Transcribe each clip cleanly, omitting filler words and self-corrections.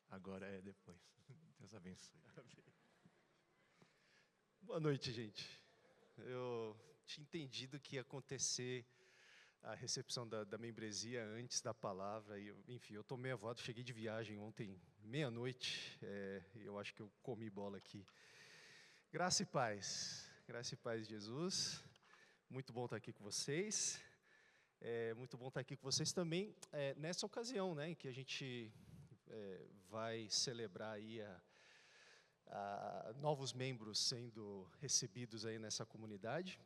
Agora é depois. Deus abençoe. Boa noite, gente. Eu tinha entendido que ia acontecer a recepção da membresia antes da palavra. E, enfim, eu tomei a voz, cheguei de viagem ontem, meia-noite. Eu acho que eu comi bola aqui. Graça e paz de Jesus. Muito bom estar aqui com vocês. Muito bom estar aqui com vocês também nessa ocasião, né, em que a gente vai celebrar aí novos membros sendo recebidos aí nessa comunidade.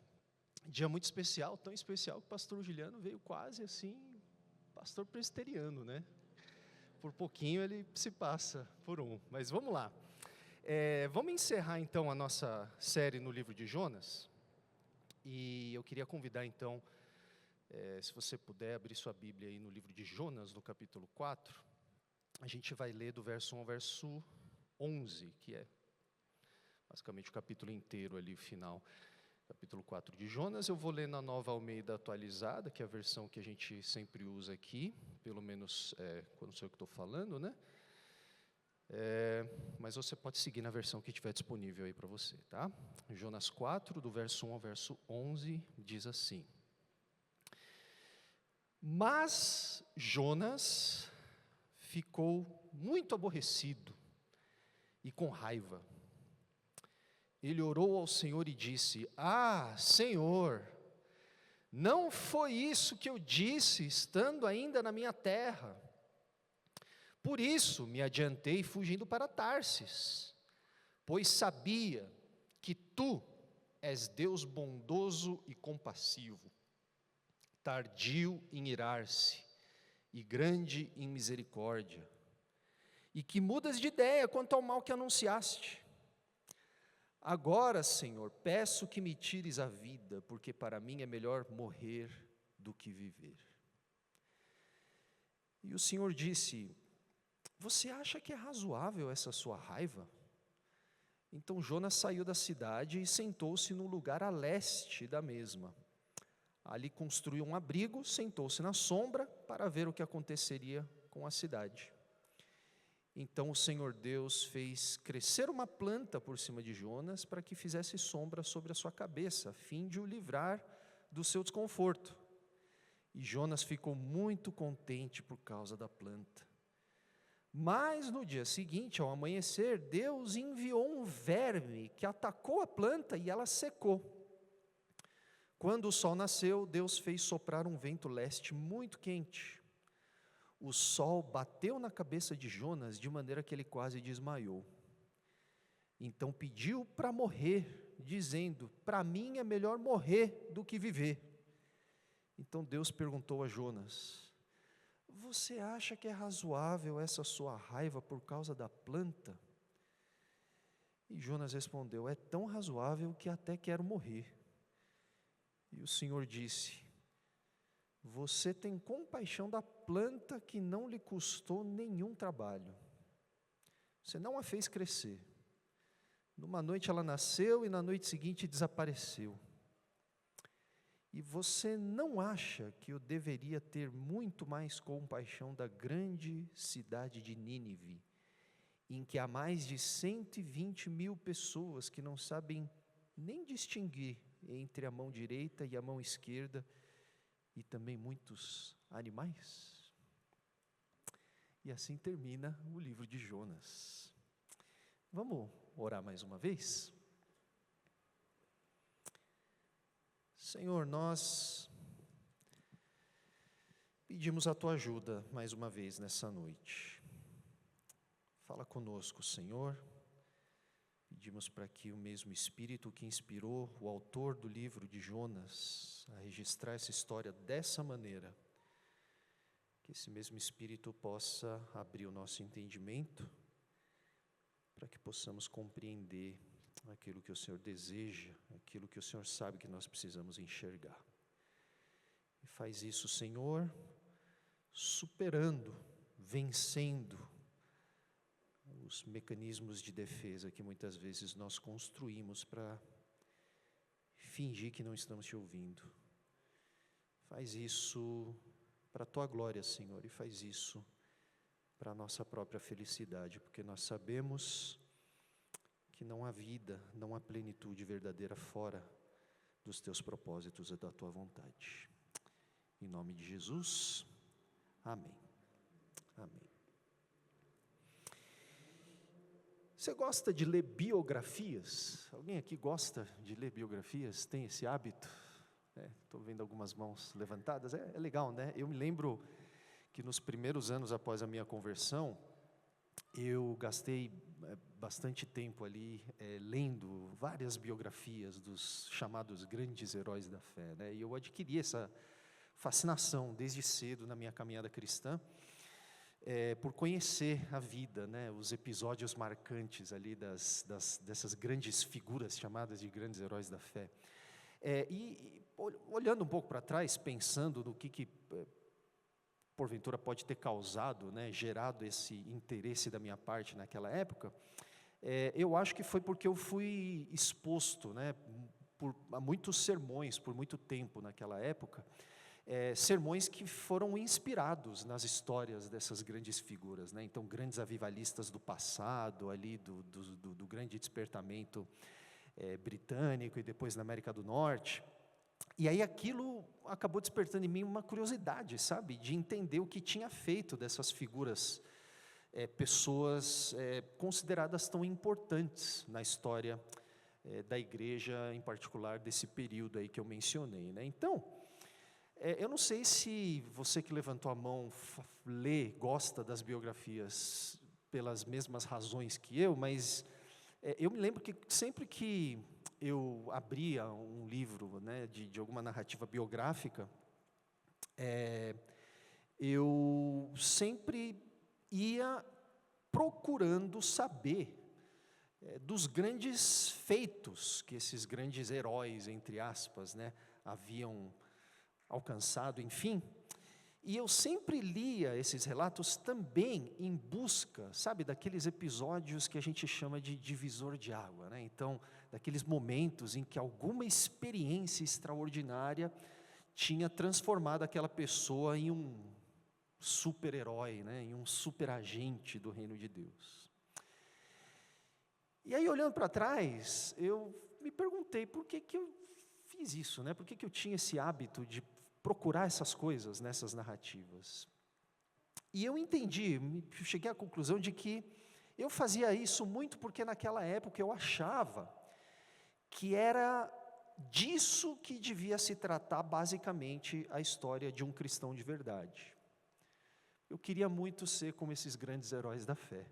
Dia muito especial, tão especial que o pastor Juliano veio quase assim, pastor presbiteriano, né? Por pouquinho ele se passa por um, mas vamos lá. Vamos encerrar então a nossa série no livro de Jonas, e eu queria convidar então, se você puder abrir sua Bíblia aí no livro de Jonas, no capítulo 4, a gente vai ler do verso 1 ao verso 11, que é basicamente o capítulo inteiro ali, o final, capítulo 4 de Jonas. Eu vou ler na Nova Almeida Atualizada, que é a versão que a gente sempre usa aqui, pelo menos quando sou eu que estou falando, né? Mas você pode seguir na versão que estiver disponível aí para você, tá? Jonas 4, do verso 1 ao verso 11, diz assim: Mas Jonas ficou muito aborrecido e com raiva. Ele orou ao Senhor e disse: Senhor, não foi isso que eu disse, estando ainda na minha terra. Por isso me adiantei fugindo para Tarsis, pois sabia que tu és Deus bondoso e compassivo, tardio em irar-se e grande em misericórdia, e que mudas de ideia quanto ao mal que anunciaste. Agora, Senhor, peço que me tires a vida, porque para mim é melhor morrer do que viver. E o Senhor disse: Você acha que é razoável essa sua raiva? Então Jonas saiu da cidade e sentou-se num lugar a leste da mesma. Ali construiu um abrigo, sentou-se na sombra para ver o que aconteceria com a cidade. Então o Senhor Deus fez crescer uma planta por cima de Jonas para que fizesse sombra sobre a sua cabeça, a fim de o livrar do seu desconforto. E Jonas ficou muito contente por causa da planta. Mas no dia seguinte, ao amanhecer, Deus enviou um verme que atacou a planta e ela secou. Quando o sol nasceu, Deus fez soprar um vento leste muito quente. O sol bateu na cabeça de Jonas de maneira que ele quase desmaiou. Então pediu para morrer, dizendo: Para mim é melhor morrer do que viver. Então Deus perguntou a Jonas: Você acha que é razoável essa sua raiva por causa da planta? E Jonas respondeu: É tão razoável que até quero morrer. E o Senhor disse: Você tem compaixão da planta que não lhe custou nenhum trabalho. Você não a fez crescer. Numa noite ela nasceu e na noite seguinte desapareceu. E você não acha que eu deveria ter muito mais compaixão da grande cidade de Nínive, em que há mais de 120 mil pessoas que não sabem nem distinguir entre a mão direita e a mão esquerda, e também muitos animais? E assim termina o livro de Jonas. Vamos orar mais uma vez? Senhor, nós pedimos a Tua ajuda mais uma vez nessa noite. Fala conosco, Senhor. Pedimos para que o mesmo Espírito que inspirou o autor do livro de Jonas a registrar essa história dessa maneira, que esse mesmo Espírito possa abrir o nosso entendimento, para que possamos compreender aquilo que o Senhor deseja, aquilo que o Senhor sabe que nós precisamos enxergar. E faz isso, Senhor, superando, vencendo os mecanismos de defesa que muitas vezes nós construímos para fingir que não estamos te ouvindo. Faz isso para a Tua glória, Senhor, e faz isso para a nossa própria felicidade, porque nós sabemos que não há vida, não há plenitude verdadeira fora dos teus propósitos e da tua vontade. Em nome de Jesus, amém. Amém. Você gosta de ler biografias? Alguém aqui gosta de ler biografias? Tem esse hábito? Estou vendo algumas mãos levantadas. É legal, né? Eu me lembro que nos primeiros anos após a minha conversão, eu gastei bastante tempo ali lendo várias biografias dos chamados grandes heróis da fé, né? E eu adquiri essa fascinação desde cedo na minha caminhada cristã, por conhecer a vida, né? Os episódios marcantes ali dessas grandes figuras chamadas de grandes heróis da fé. Olhando um pouco para trás, pensando no que porventura pode ter causado, né, gerado esse interesse da minha parte naquela época, eu acho que foi porque eu fui exposto, né, a muitos sermões por muito tempo naquela época, sermões que foram inspirados nas histórias dessas grandes figuras, né? Então, grandes avivalistas do passado, ali do grande despertamento britânico e depois na América do Norte. E aí aquilo acabou despertando em mim uma curiosidade, sabe, de entender o que tinha feito dessas figuras, pessoas consideradas tão importantes na história da igreja, em particular desse período aí que eu mencionei, né? Então, eu não sei se você que levantou a mão gosta das biografias pelas mesmas razões que eu, mas eu me lembro que sempre que eu abria um livro, né, de alguma narrativa biográfica, eu sempre ia procurando saber dos grandes feitos que esses grandes heróis, entre aspas, né, haviam alcançado, enfim. E eu sempre lia esses relatos também em busca, sabe, daqueles episódios que a gente chama de divisor de água, né? Então, daqueles momentos em que alguma experiência extraordinária tinha transformado aquela pessoa em um super-herói, né? Em um super-agente do reino de Deus. E aí, olhando para trás, eu me perguntei por que eu fiz isso, né? Por que eu tinha esse hábito de procurar essas coisas nessas narrativas. E eu cheguei à conclusão de que eu fazia isso muito porque naquela época eu achava que era disso que devia se tratar basicamente a história de um cristão de verdade. Eu queria muito ser como esses grandes heróis da fé.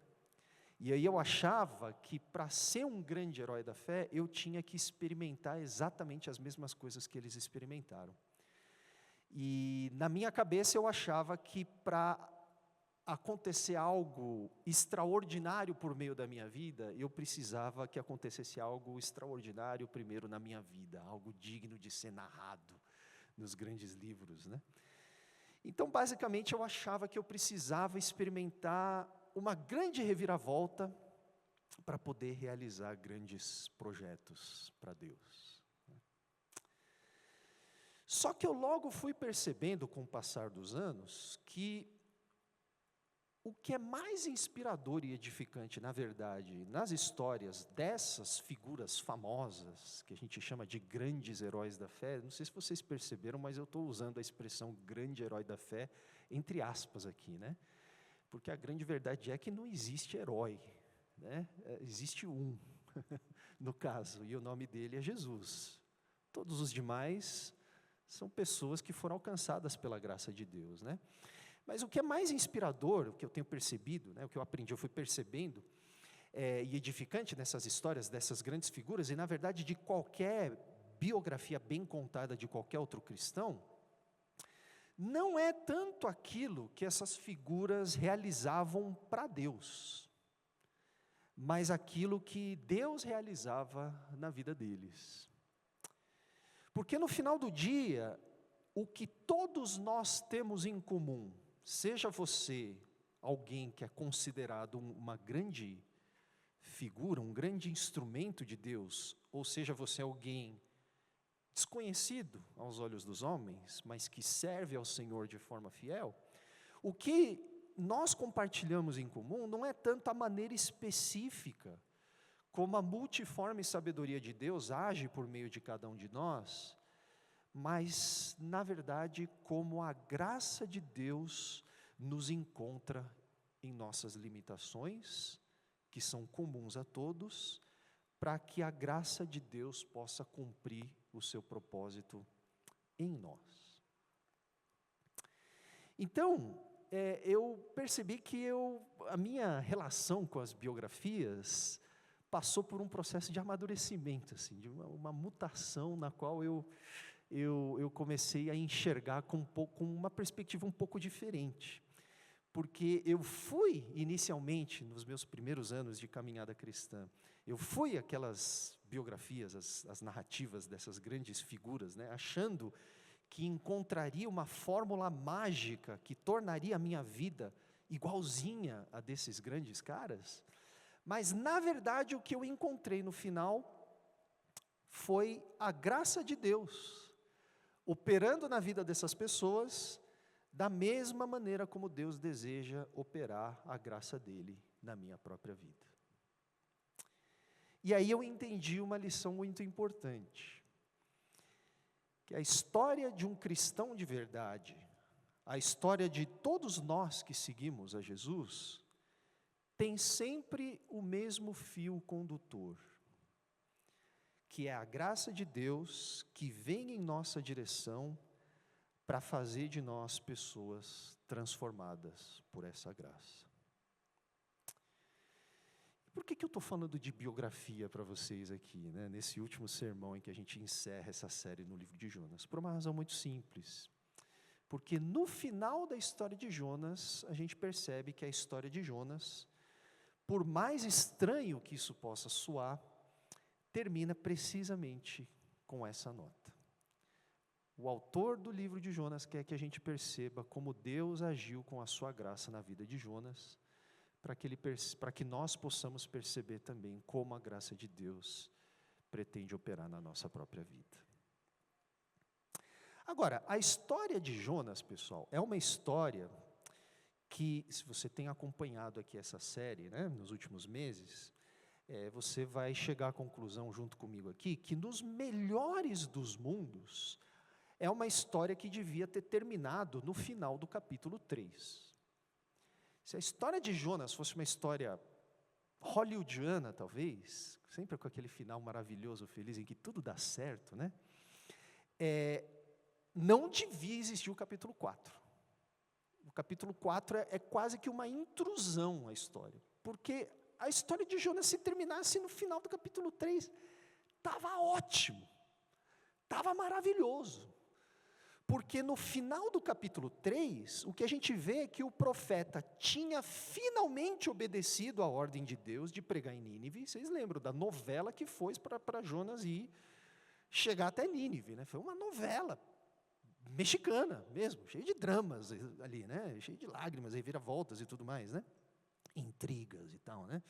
E aí eu achava que para ser um grande herói da fé, eu tinha que experimentar exatamente as mesmas coisas que eles experimentaram. E na minha cabeça eu achava que para acontecer algo extraordinário por meio da minha vida, eu precisava que acontecesse algo extraordinário primeiro na minha vida, algo digno de ser narrado nos grandes livros, né? Então, basicamente, eu achava que eu precisava experimentar uma grande reviravolta para poder realizar grandes projetos para Deus. Só que eu logo fui percebendo, com o passar dos anos, que o que é mais inspirador e edificante, na verdade, nas histórias dessas figuras famosas, que a gente chama de grandes heróis da fé, não sei se vocês perceberam, mas eu estou usando a expressão grande herói da fé, entre aspas aqui, né? Porque a grande verdade é que não existe herói, né? Existe um, no caso, e o nome dele é Jesus. Todos os demais são pessoas que foram alcançadas pela graça de Deus, né? Mas o que é mais inspirador, o que eu tenho percebido, né, o que eu aprendi, eu fui percebendo, e edificante nessas histórias dessas grandes figuras, e na verdade de qualquer biografia bem contada de qualquer outro cristão, não é tanto aquilo que essas figuras realizavam para Deus, mas aquilo que Deus realizava na vida deles. Porque no final do dia, o que todos nós temos em comum, seja você alguém que é considerado uma grande figura, um grande instrumento de Deus, ou seja você alguém desconhecido aos olhos dos homens, mas que serve ao Senhor de forma fiel, o que nós compartilhamos em comum não é tanto a maneira específica como a multiforme sabedoria de Deus age por meio de cada um de nós, mas, na verdade, como a graça de Deus nos encontra em nossas limitações, que são comuns a todos, para que a graça de Deus possa cumprir o seu propósito em nós. Então, eu percebi que a minha relação com as biografias passou por um processo de amadurecimento, assim, de uma mutação na qual eu comecei a enxergar com uma perspectiva um pouco diferente. Porque eu fui, inicialmente, nos meus primeiros anos de caminhada cristã, eu fui aquelas biografias, as narrativas dessas grandes figuras, né, achando que encontraria uma fórmula mágica que tornaria a minha vida igualzinha a desses grandes caras. Mas, na verdade, o que eu encontrei no final foi a graça de Deus operando na vida dessas pessoas da mesma maneira como Deus deseja operar a graça dele na minha própria vida. E aí eu entendi uma lição muito importante, que a história de um cristão de verdade, a história de todos nós que seguimos a Jesus, tem sempre o mesmo fio condutor, que é a graça de Deus que vem em nossa direção para fazer de nós pessoas transformadas por essa graça. Por que eu estou falando de biografia para vocês aqui, né, nesse último sermão em que a gente encerra essa série no livro de Jonas? Por uma razão muito simples. Porque no final da história de Jonas, a gente percebe que a história de Jonas, por mais estranho que isso possa soar, termina precisamente com essa nota. O autor do livro de Jonas quer que a gente perceba como Deus agiu com a sua graça na vida de Jonas, para que nós possamos perceber também como a graça de Deus pretende operar na nossa própria vida. Agora, a história de Jonas, pessoal, é uma história que, se você tem acompanhado aqui essa série, né, nos últimos meses, você vai chegar à conclusão junto comigo aqui, que nos melhores dos mundos, é uma história que devia ter terminado no final do capítulo 3. Se a história de Jonas fosse uma história hollywoodiana, talvez, sempre com aquele final maravilhoso, feliz, em que tudo dá certo, né? Não devia existir o capítulo 4. O capítulo 4 é quase que uma intrusão à história, porque a história de Jonas, se terminasse no final do capítulo 3, estava ótimo, estava maravilhoso. Porque no final do capítulo 3, o que a gente vê é que o profeta tinha finalmente obedecido à ordem de Deus de pregar em Nínive. Vocês lembram da novela que foi para Jonas ir chegar até Nínive, né? Foi uma novela mexicana mesmo, cheia de dramas ali, né? Cheia de lágrimas, reviravoltas e tudo mais, né? Intrigas e tal, né?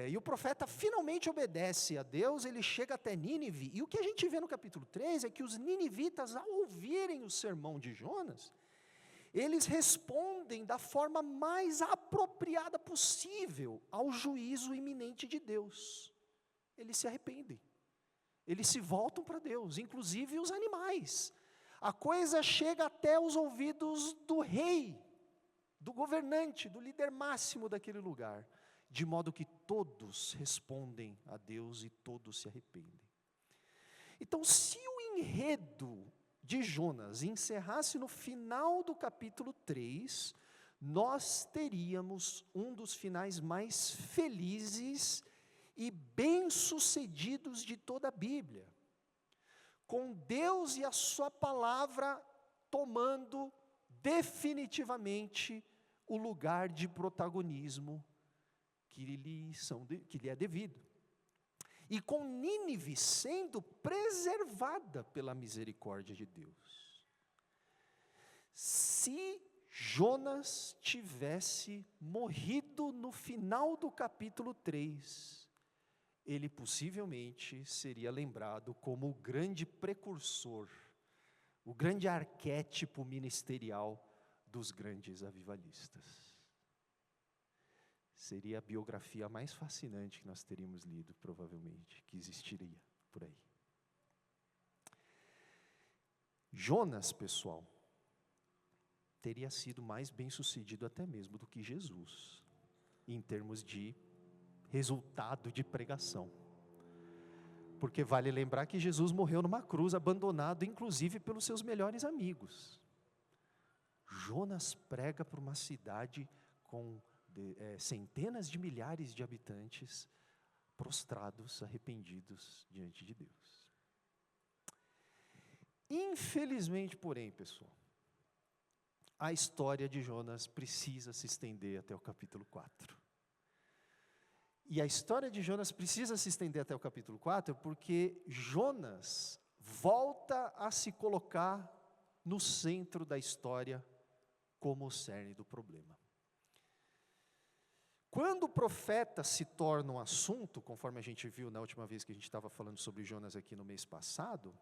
E o profeta finalmente obedece a Deus, ele chega até Nínive, e o que a gente vê no capítulo 3 é que os ninivitas, ao ouvirem o sermão de Jonas, eles respondem da forma mais apropriada possível ao juízo iminente de Deus. Eles se arrependem, eles se voltam para Deus, inclusive os animais. A coisa chega até os ouvidos do rei, do governante, do líder máximo daquele lugar, de modo que todos respondem a Deus e todos se arrependem. Então, se o enredo de Jonas encerrasse no final do capítulo 3, nós teríamos um dos finais mais felizes e bem-sucedidos de toda a Bíblia, com Deus e a sua palavra tomando definitivamente o lugar de protagonismo que lhe é devido. E com Nínive sendo preservada pela misericórdia de Deus. Se Jonas tivesse morrido no final do capítulo 3, ele possivelmente seria lembrado como o grande precursor, o grande arquétipo ministerial dos grandes avivalistas. Seria a biografia mais fascinante que nós teríamos lido, provavelmente, que existiria por aí. Jonas, pessoal, teria sido mais bem-sucedido até mesmo do que Jesus, em termos de resultado de pregação. Porque vale lembrar que Jesus morreu numa cruz, abandonado inclusive pelos seus melhores amigos. Jonas prega para uma cidade com centenas de milhares de habitantes, prostrados, arrependidos diante de Deus. Infelizmente, porém, pessoal, a história de Jonas precisa se estender até o capítulo 4. E a história de Jonas precisa se estender até o capítulo 4 porque Jonas volta a se colocar no centro da história como o cerne do problema. Quando o profeta se torna um assunto, conforme a gente viu na última vez que a gente estava falando sobre Jonas aqui no mês passado,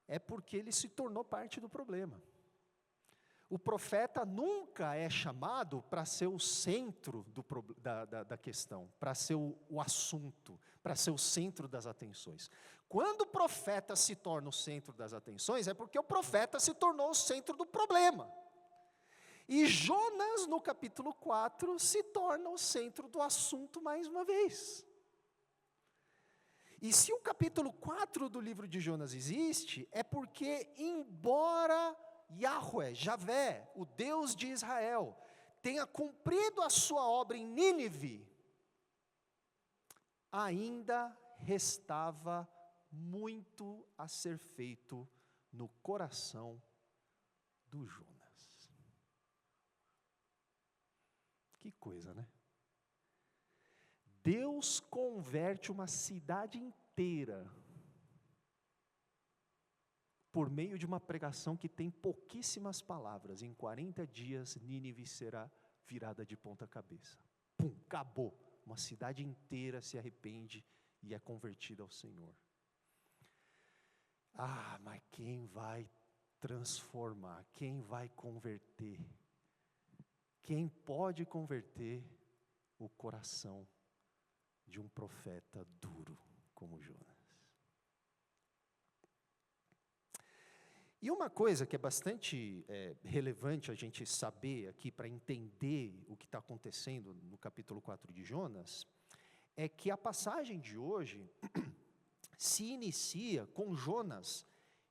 é porque ele se tornou parte do problema. O profeta nunca é chamado para ser o centro da questão, para ser o assunto, para ser o centro das atenções. Quando o profeta se torna o centro das atenções, é porque o profeta se tornou o centro do problema. E Jonas, no capítulo 4, se torna o centro do assunto mais uma vez. E se o capítulo 4 do livro de Jonas existe, é porque, embora Yahweh, Javé, o Deus de Israel, tenha cumprido a sua obra em Nínive, ainda restava muito a ser feito no coração do Jonas. Que coisa, né? Deus converte uma cidade inteira por meio de uma pregação que tem pouquíssimas palavras. Em 40 dias, Nínive será virada de ponta cabeça. Pum, acabou. Uma cidade inteira se arrepende e é convertida ao Senhor. Ah, mas quem vai transformar? Quem vai converter? Quem pode converter o coração de um profeta duro como Jonas? E uma coisa que é bastante relevante a gente saber aqui para entender o que está acontecendo no capítulo 4 de Jonas, é que a passagem de hoje se inicia com Jonas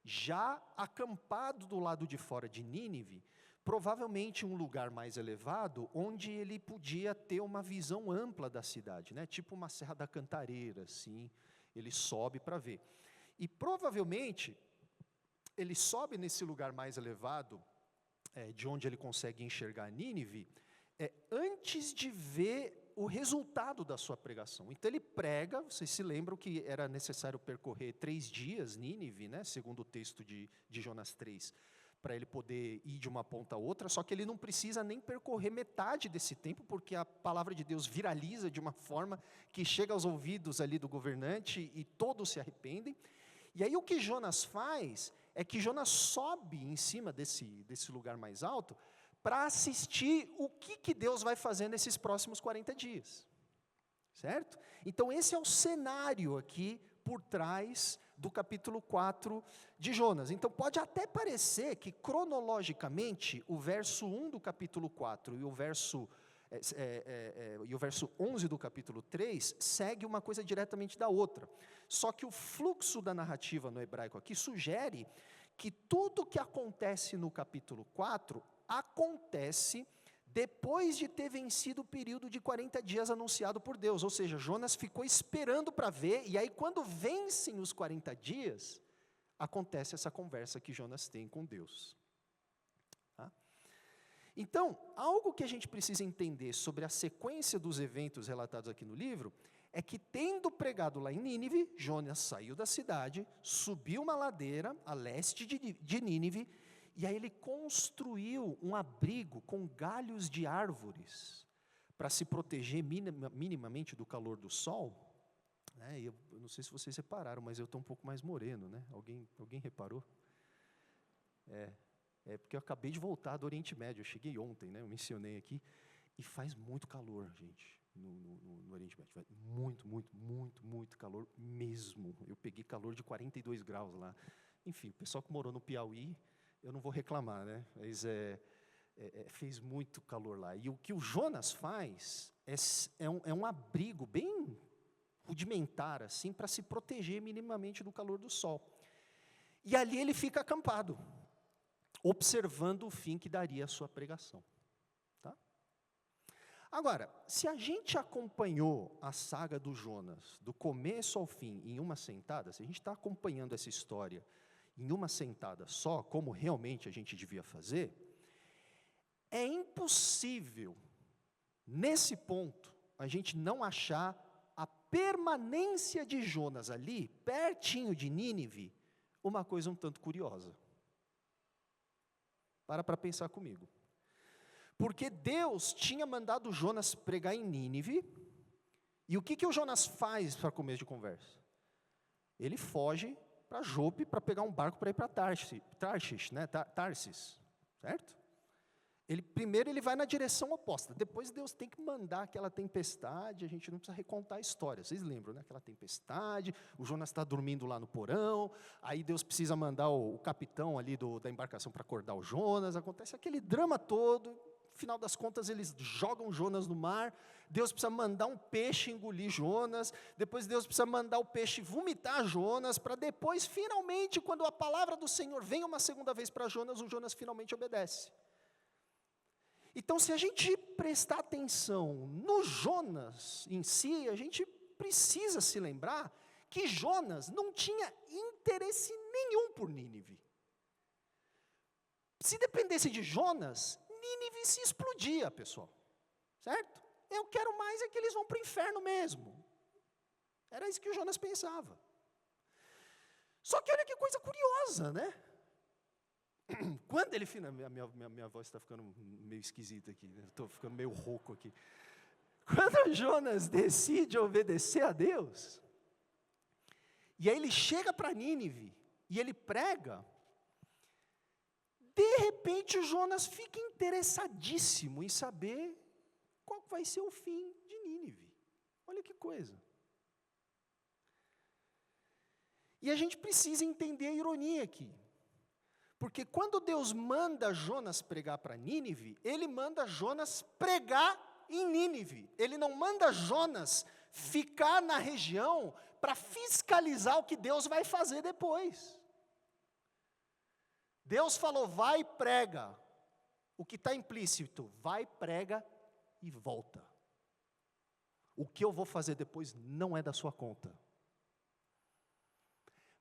já acampado do lado de fora de Nínive, provavelmente um lugar mais elevado, onde ele podia ter uma visão ampla da cidade, né? Tipo uma Serra da Cantareira, assim, ele sobe para ver. E provavelmente ele sobe nesse lugar mais elevado, de onde ele consegue enxergar Nínive, antes de ver o resultado da sua pregação. Então ele prega, vocês se lembram que era necessário percorrer 3 dias Nínive, né, segundo o texto de Jonas 3, para ele poder ir de uma ponta a outra, só que ele não precisa nem percorrer metade desse tempo, porque a palavra de Deus viraliza de uma forma que chega aos ouvidos ali do governante e todos se arrependem. E aí o que Jonas faz é que Jonas sobe em cima desse lugar mais alto para assistir o que Deus vai fazer nesses próximos 40 dias, certo? Então esse é o cenário aqui por trás do capítulo 4 de Jonas. Então pode até parecer que cronologicamente o verso 1 do capítulo 4 e o verso 11 do capítulo 3 segue uma coisa diretamente da outra. Só que o fluxo da narrativa no hebraico aqui sugere que tudo que acontece no capítulo 4 acontece depois de ter vencido o período de 40 dias anunciado por Deus. Ou seja, Jonas ficou esperando para ver, e aí quando vencem os 40 dias, acontece essa conversa que Jonas tem com Deus. Tá? Então, algo que a gente precisa entender sobre a sequência dos eventos relatados aqui no livro, é que tendo pregado lá em Nínive, Jonas saiu da cidade, subiu uma ladeira a leste de Nínive, e aí ele construiu um abrigo com galhos de árvores, para se proteger minimamente do calor do sol. Eu não sei se vocês repararam, mas eu estou um pouco mais moreno, né? Alguém reparou? porque eu acabei de voltar do Oriente Médio, eu cheguei ontem, né? Eu mencionei aqui, e faz muito calor, gente, no Oriente Médio. Muito, muito, muito, muito calor mesmo. Eu peguei calor de 42 graus lá. Enfim, o pessoal que morou no Piauí, eu não vou reclamar, né? Mas fez muito calor lá. E o que o Jonas faz é um abrigo bem rudimentar, assim, para se proteger minimamente do calor do sol. E ali ele fica acampado, observando o fim que daria a sua pregação. Tá? Agora, se a gente acompanhou a saga do Jonas, do começo ao fim, em uma sentada, se a gente está acompanhando essa história em uma sentada só, como realmente a gente devia fazer, é impossível, nesse ponto, a gente não achar a permanência de Jonas ali, pertinho de Nínive, uma coisa um tanto curiosa. Para pensar comigo. Porque Deus tinha mandado Jonas pregar em Nínive, e o que o Jonas faz para começo de conversa? Ele foge para Jope para pegar um barco para ir para Tarsis, né? Tarsis, certo? Primeiro ele vai na direção oposta, depois Deus tem que mandar aquela tempestade, a gente não precisa recontar a história, vocês lembram, né? Aquela tempestade, o Jonas está dormindo lá no porão, aí Deus precisa mandar o capitão ali da embarcação para acordar o Jonas, acontece aquele drama todo, no final das contas eles jogam Jonas no mar, Deus precisa mandar um peixe engolir Jonas, depois Deus precisa mandar o peixe vomitar Jonas, para depois, finalmente, quando a palavra do Senhor vem uma segunda vez para Jonas, o Jonas finalmente obedece. Então, se a gente prestar atenção no Jonas em si, a gente precisa se lembrar que Jonas não tinha interesse nenhum por Nínive. Se dependesse de Jonas, Nínive se explodia, pessoal. Certo? Eu quero mais é que eles vão para o inferno mesmo. Era isso que o Jonas pensava. Só que olha que coisa curiosa, né? Quando ele minha voz está ficando meio esquisita aqui, né? Estou ficando meio rouco aqui. Quando Jonas decide obedecer a Deus, e aí ele chega para Nínive, e ele prega, de repente o Jonas fica interessadíssimo em saber qual vai ser o fim de Nínive. Olha que coisa. E a gente precisa entender a ironia aqui. Porque quando Deus manda Jonas pregar para Nínive, Ele manda Jonas pregar em Nínive. Ele não manda Jonas ficar na região para fiscalizar o que Deus vai fazer depois. Deus falou, vai e prega. O que está implícito, vai, prega e volta. O que eu vou fazer depois não é da sua conta.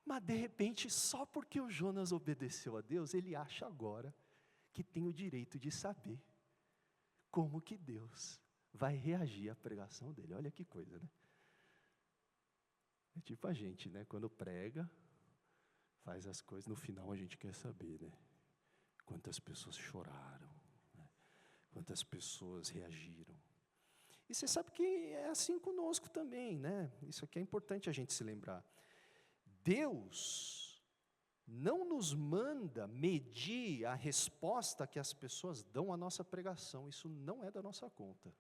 Mas de repente, só porque o Jonas obedeceu a Deus, ele acha agora que tem o direito de saber como que Deus vai reagir à pregação dele. Olha que coisa, né? É tipo a gente, né? Quando prega, faz as coisas, no final a gente quer saber, né? Quantas pessoas choraram, né? Quantas pessoas reagiram. E você sabe que é assim conosco também, né? Isso aqui é importante a gente se lembrar. Deus não nos manda medir a resposta que as pessoas dão à nossa pregação, isso não é da nossa conta.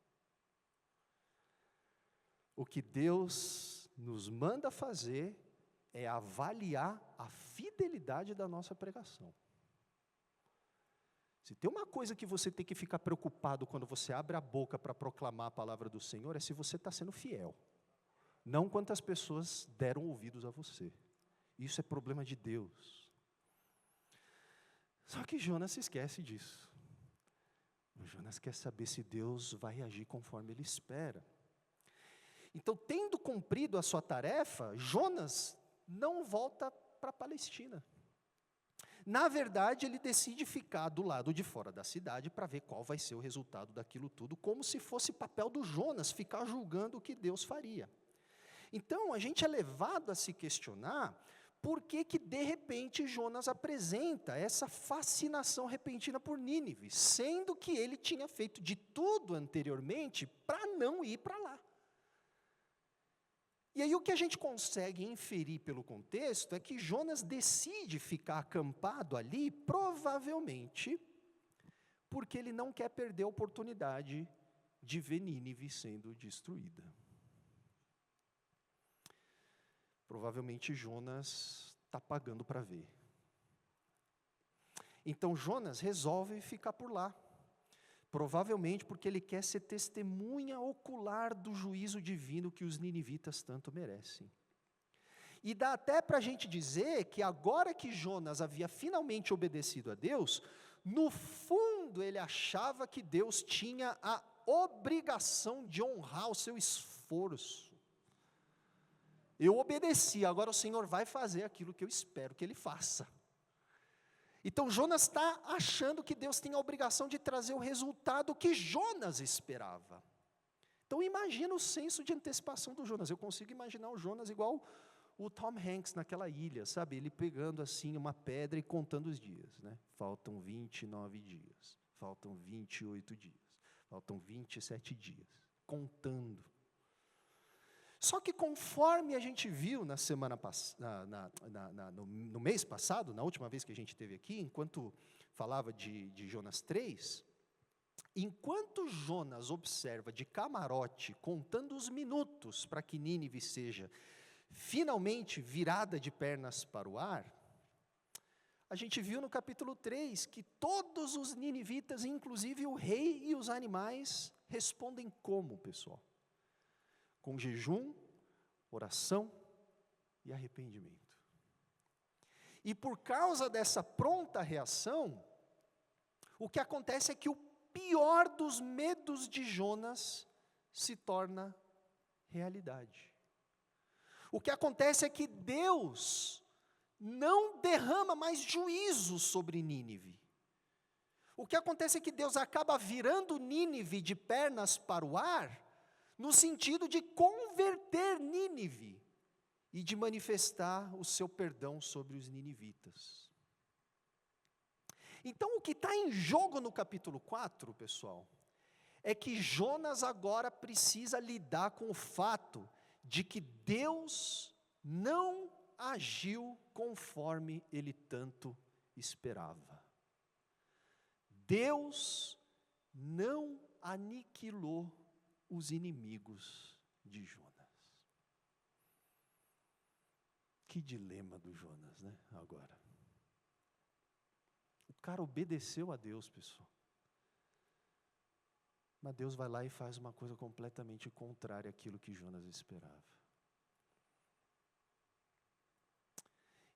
O que Deus nos manda fazer é avaliar a fidelidade da nossa pregação. Se tem uma coisa que você tem que ficar preocupado quando você abre a boca para proclamar a palavra do Senhor, é se você está sendo fiel. Não quantas pessoas deram ouvidos a você. Isso é problema de Deus. Só que Jonas se esquece disso. O Jonas quer saber se Deus vai agir conforme ele espera. Então, tendo cumprido a sua tarefa, Jonas não volta para a Palestina. Na verdade, ele decide ficar do lado de fora da cidade para ver qual vai ser o resultado daquilo tudo, como se fosse papel do Jonas ficar julgando o que Deus faria. Então, a gente é levado a se questionar por que de repente Jonas apresenta essa fascinação repentina por Nínive, sendo que ele tinha feito de tudo anteriormente para não ir para lá. E aí o que a gente consegue inferir pelo contexto é que Jonas decide ficar acampado ali, provavelmente, porque ele não quer perder a oportunidade de ver Nínive sendo destruída. Provavelmente Jonas está pagando para ver. Então Jonas resolve ficar por lá. Provavelmente porque ele quer ser testemunha ocular do juízo divino que os ninivitas tanto merecem. E dá até para a gente dizer que agora que Jonas havia finalmente obedecido a Deus, no fundo ele achava que Deus tinha a obrigação de honrar o seu esforço. Eu obedeci, agora o Senhor vai fazer aquilo que eu espero que Ele faça. Então Jonas está achando que Deus tem a obrigação de trazer o resultado que Jonas esperava. Então imagina o senso de antecipação do Jonas. Eu consigo imaginar o Jonas igual o Tom Hanks naquela ilha, sabe? Ele pegando assim uma pedra e contando os dias, né? Faltam 29 dias, faltam 28 dias, faltam 27 dias, contando. Só que conforme a gente viu na semana no mês passado, na última vez que a gente esteve aqui, enquanto falava de Jonas 3, enquanto Jonas observa de camarote, contando os minutos para que Nínive seja finalmente virada de pernas para o ar, a gente viu no capítulo 3 que todos os ninivitas, inclusive o rei e os animais, respondem como, pessoal? Com jejum, oração e arrependimento. E por causa dessa pronta reação, o que acontece é que o pior dos medos de Jonas se torna realidade. O que acontece é que Deus não derrama mais juízo sobre Nínive. O que acontece é que Deus acaba virando Nínive de pernas para o ar, no sentido de converter Nínive e de manifestar o seu perdão sobre os ninivitas. Então, o que está em jogo no capítulo 4, pessoal, é que Jonas agora precisa lidar com o fato de que Deus não agiu conforme ele tanto esperava. Deus não aniquilou os inimigos de Jonas. Que dilema do Jonas, né? Agora. O cara obedeceu a Deus, pessoal. Mas Deus vai lá e faz uma coisa completamente contrária àquilo que Jonas esperava.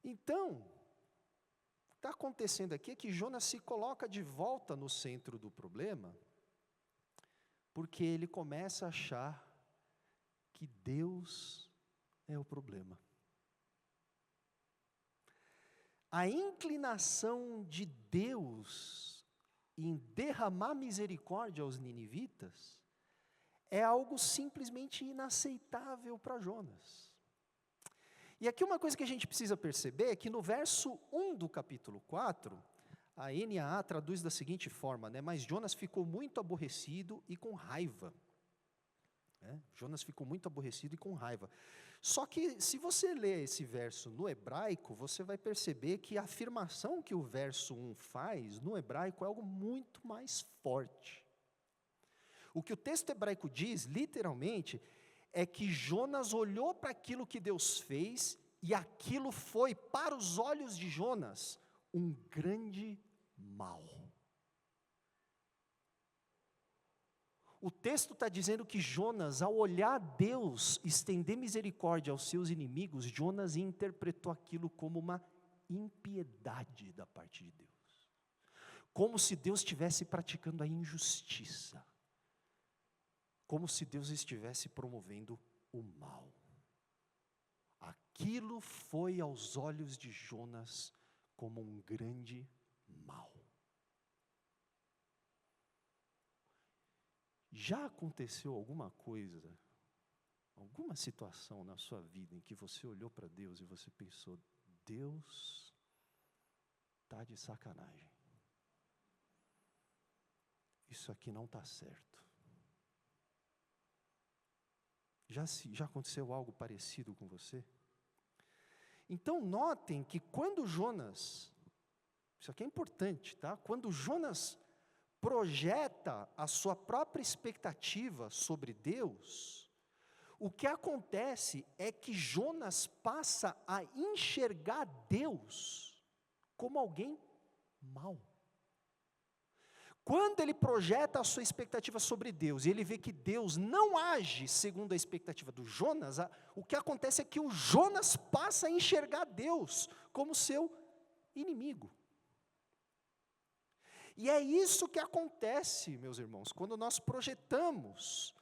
Então, o que está acontecendo aqui é que Jonas se coloca de volta no centro do problema, porque ele começa a achar que Deus é o problema. A inclinação de Deus em derramar misericórdia aos ninivitas é algo simplesmente inaceitável para Jonas. E aqui uma coisa que a gente precisa perceber é que no verso 1 do capítulo 4, a NAA traduz da seguinte forma, né? Mas Jonas ficou muito aborrecido e com raiva. Jonas ficou muito aborrecido e com raiva. Só que se você ler esse verso no hebraico, você vai perceber que a afirmação que o verso 1 faz, no hebraico, é algo muito mais forte. O que o texto hebraico diz, literalmente, é que Jonas olhou para aquilo que Deus fez, e aquilo foi, para os olhos de Jonas, um grande mal. O texto está dizendo que Jonas, ao olhar Deus estender misericórdia aos seus inimigos, Jonas interpretou aquilo como uma impiedade da parte de Deus. Como se Deus estivesse praticando a injustiça. Como se Deus estivesse promovendo o mal. Aquilo foi aos olhos de Jonas como um grande mal. Já aconteceu alguma coisa, alguma situação na sua vida em que você olhou para Deus e você pensou, Deus está de sacanagem. Isso aqui não está certo. Já aconteceu algo parecido com você? Então notem que quando Jonas, isso aqui é importante, tá? Quando Jonas projeta a sua própria expectativa sobre Deus, o que acontece é que Jonas passa a enxergar Deus como alguém mau. Quando ele projeta a sua expectativa sobre Deus, e ele vê que Deus não age segundo a expectativa do Jonas, o que acontece é que o Jonas passa a enxergar Deus como seu inimigo. E é isso que acontece, meus irmãos, quando nós projetamos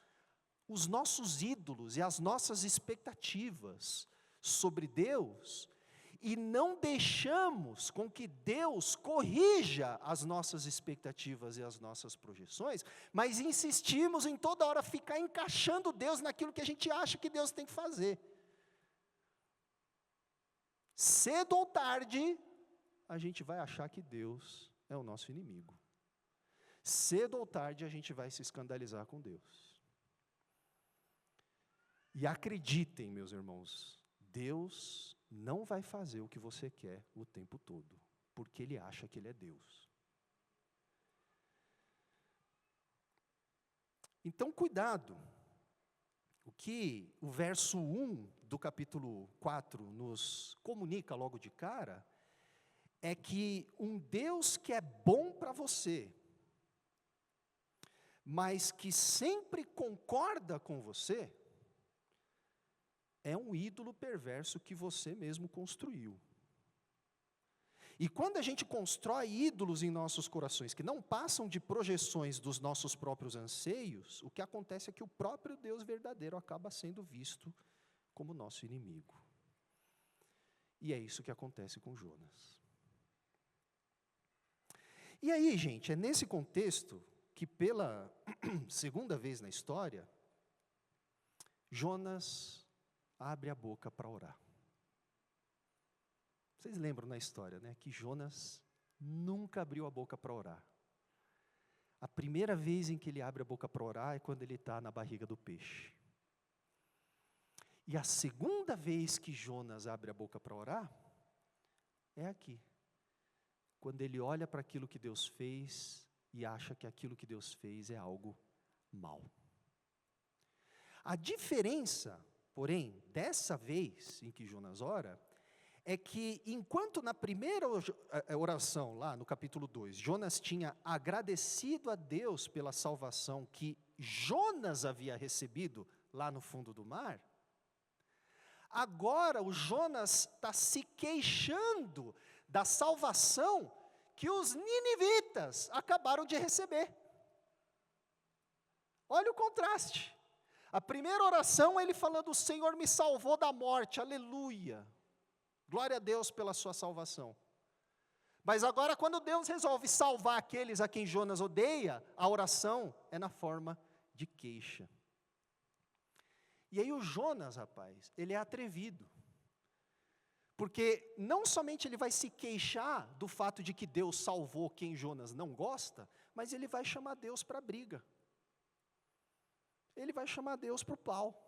os nossos ídolos e as nossas expectativas sobre Deus, e não deixamos com que Deus corrija as nossas expectativas e as nossas projeções, mas insistimos em toda hora ficar encaixando Deus naquilo que a gente acha que Deus tem que fazer. Cedo ou tarde, a gente vai achar que Deus é o nosso inimigo. Cedo ou tarde, a gente vai se escandalizar com Deus. E acreditem, meus irmãos, Deus não vai fazer o que você quer o tempo todo, porque Ele acha que Ele é Deus. Então, cuidado. O que o verso 1 do capítulo 4 nos comunica logo de cara, é que um Deus que é bom para você, mas que sempre concorda com você, é um ídolo perverso que você mesmo construiu. E quando a gente constrói ídolos em nossos corações, que não passam de projeções dos nossos próprios anseios, o que acontece é que o próprio Deus verdadeiro acaba sendo visto como nosso inimigo. E é isso que acontece com Jonas. E aí, gente, é nesse contexto que pela segunda vez na história, Jonas abre a boca para orar. Vocês lembram na história, né, que Jonas nunca abriu a boca para orar. A primeira vez em que ele abre a boca para orar é quando ele está na barriga do peixe. E a segunda vez que Jonas abre a boca para orar, é aqui. Quando ele olha para aquilo que Deus fez e acha que aquilo que Deus fez é algo mau. A diferença, porém, dessa vez em que Jonas ora, é que enquanto na primeira oração, lá no capítulo 2, Jonas tinha agradecido a Deus pela salvação que Jonas havia recebido lá no fundo do mar, agora o Jonas está se queixando da salvação que os ninivitas acabaram de receber. Olha o contraste. A primeira oração, ele falando, o Senhor me salvou da morte, aleluia. Glória a Deus pela sua salvação. Mas agora, quando Deus resolve salvar aqueles a quem Jonas odeia, a oração é na forma de queixa. E aí o Jonas, rapaz, ele é atrevido. Porque não somente ele vai se queixar do fato de que Deus salvou quem Jonas não gosta, mas ele vai chamar Deus para a briga. Ele vai chamar Deus para o pau.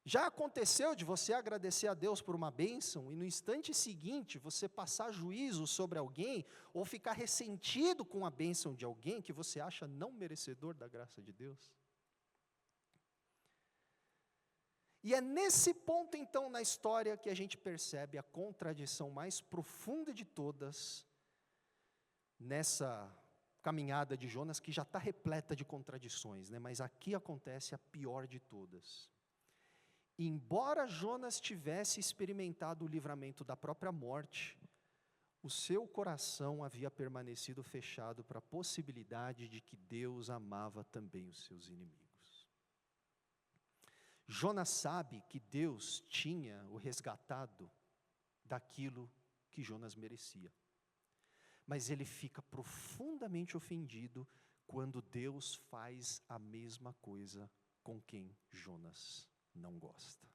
Já aconteceu de você agradecer a Deus por uma bênção e no instante seguinte você passar juízo sobre alguém ou ficar ressentido com a bênção de alguém que você acha não merecedor da graça de Deus? E é nesse ponto então na história que a gente percebe a contradição mais profunda de todas nessa caminhada de Jonas, que já está repleta de contradições, né? Mas aqui acontece a pior de todas. Embora Jonas tivesse experimentado o livramento da própria morte, o seu coração havia permanecido fechado para a possibilidade de que Deus amava também os seus inimigos. Jonas sabe que Deus tinha o resgatado daquilo que Jonas merecia. Mas ele fica profundamente ofendido quando Deus faz a mesma coisa com quem Jonas não gosta.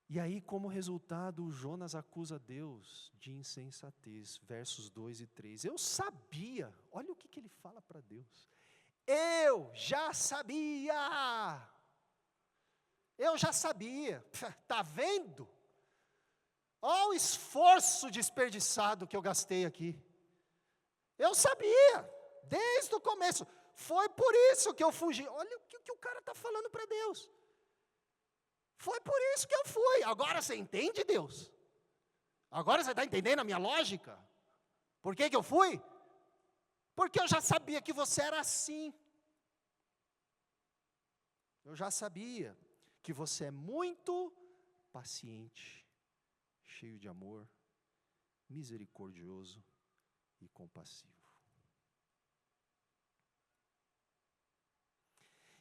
E aí, como resultado, Jonas acusa Deus de insensatez, versos 2 e 3. Eu sabia, olha o que ele fala para Deus. Eu já sabia. Eu já sabia. Está vendo? Olha o esforço desperdiçado que eu gastei aqui. Eu sabia, desde o começo. Foi por isso que eu fugi. Olha o que o cara está falando para Deus. Foi por isso que eu fui. Agora você entende, Deus? Agora você está entendendo a minha lógica? Por que eu fui? Porque eu já sabia que você era assim. Eu já sabia que você é muito paciente, cheio de amor, misericordioso e compassivo.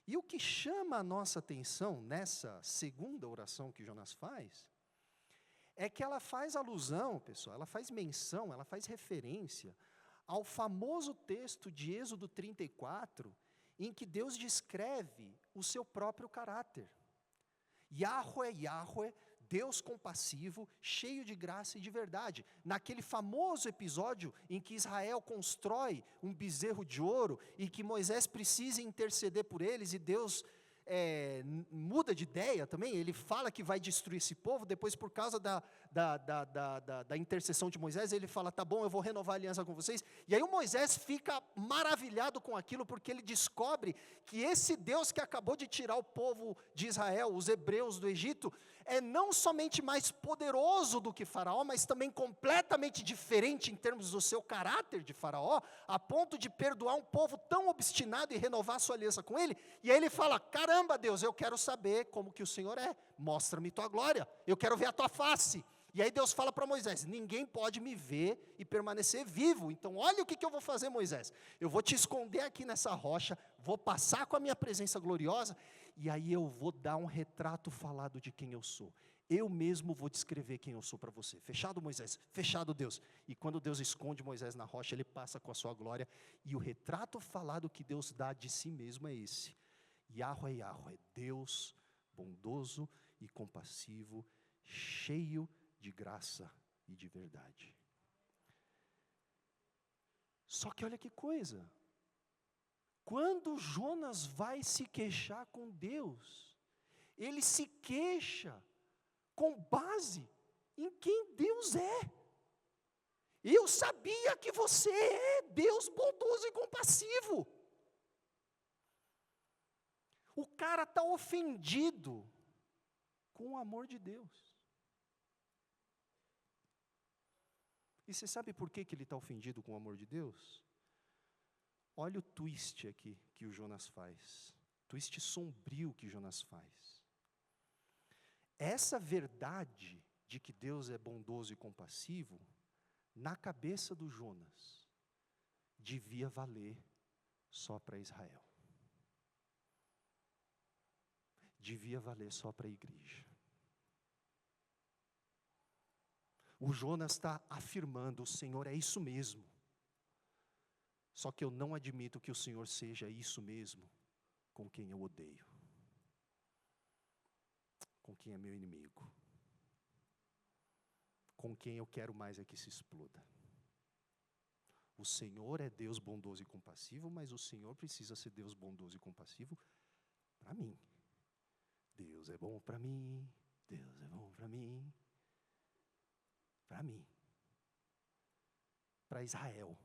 E o que chama a nossa atenção nessa segunda oração que Jonas faz, é que ela faz alusão, pessoal, ela faz menção, ela faz referência ao famoso texto de Êxodo 34, em que Deus descreve o seu próprio caráter. Yahweh, Yahweh, Deus compassivo, cheio de graça e de verdade. Naquele famoso episódio em que Israel constrói um bezerro de ouro e que Moisés precisa interceder por eles e Deus muda de ideia também, ele fala que vai destruir esse povo, depois por causa da intercessão de Moisés, ele fala, tá bom, eu vou renovar a aliança com vocês, e aí o Moisés fica maravilhado com aquilo, porque ele descobre que esse Deus que acabou de tirar o povo de Israel, os hebreus do Egito, é não somente mais poderoso do que Faraó, mas também completamente diferente em termos do seu caráter de Faraó, a ponto de perdoar um povo tão obstinado e renovar sua aliança com ele, e aí ele fala, caramba Deus, eu quero saber como que o Senhor é, mostra-me tua glória, eu quero ver a tua face. E aí Deus fala para Moisés, ninguém pode me ver e permanecer vivo, então olha o que eu vou fazer, Moisés, eu vou te esconder aqui nessa rocha, vou passar com a minha presença gloriosa, e aí eu vou dar um retrato falado de quem eu sou, eu mesmo vou descrever quem eu sou para você, fechado Moisés, fechado Deus, e quando Deus esconde Moisés na rocha, ele passa com a sua glória, e o retrato falado que Deus dá de si mesmo é esse, Yahweh, Yahweh, Deus bondoso e compassivo, cheio de graça e de verdade. Só que olha que coisa, quando Jonas vai se queixar com Deus, ele se queixa com base em quem Deus é. Eu sabia que você é Deus bondoso e compassivo. O cara está ofendido com o amor de Deus. E você sabe por que ele está ofendido com o amor de Deus? Olha o twist aqui que o Jonas faz. Twist sombrio que Jonas faz. Essa verdade de que Deus é bondoso e compassivo, na cabeça do Jonas, devia valer só para Israel. Devia valer só para a igreja. O Jonas está afirmando, o Senhor é isso mesmo. Só que eu não admito que o Senhor seja isso mesmo com quem eu odeio. Com quem é meu inimigo. Com quem eu quero mais é que se exploda. O Senhor é Deus bondoso e compassivo, mas o Senhor precisa ser Deus bondoso e compassivo para mim. Deus é bom para mim, Deus é bom para mim. Para mim. Para Israel.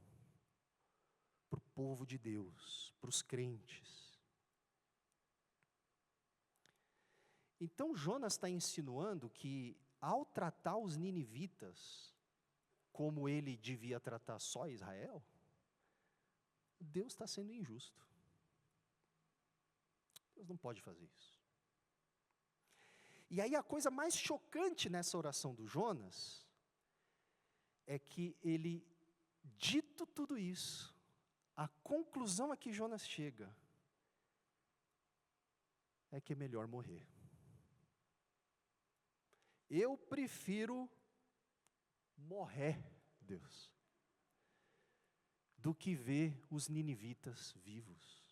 Para o povo de Deus, para os crentes. Então Jonas está insinuando que ao tratar os ninivitas como ele devia tratar só Israel, Deus está sendo injusto. Deus não pode fazer isso. E aí a coisa mais chocante nessa oração do Jonas é que ele, dito tudo isso, a conclusão a que Jonas chega é que é melhor morrer. Eu prefiro morrer, Deus, do que ver os ninivitas vivos.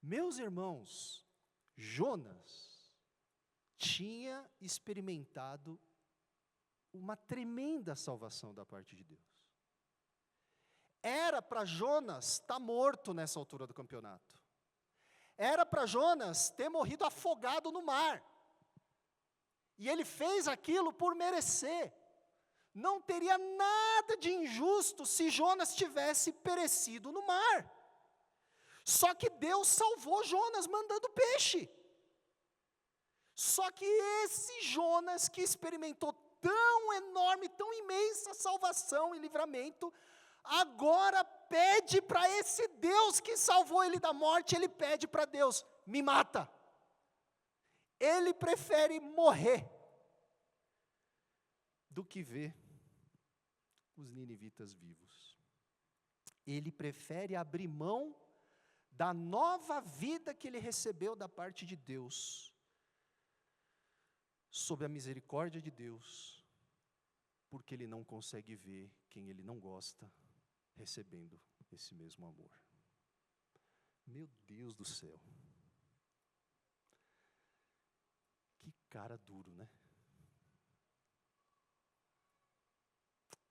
Meus irmãos, Jonas tinha experimentado uma tremenda salvação da parte de Deus. Era para Jonas estar morto nessa altura do campeonato. Era para Jonas ter morrido afogado no mar. E ele fez aquilo por merecer. Não teria nada de injusto se Jonas tivesse perecido no mar. Só que Deus salvou Jonas mandando peixe. Só que esse Jonas que experimentou tão enorme, tão imensa salvação e livramento, agora pede para esse Deus que salvou ele da morte, ele pede para Deus, me mata. Ele prefere morrer do que ver os ninivitas vivos. Ele prefere abrir mão da nova vida que ele recebeu da parte de Deus, sob a misericórdia de Deus, porque ele não consegue ver quem ele não gosta recebendo esse mesmo amor. Meu Deus do céu. Que cara duro, né?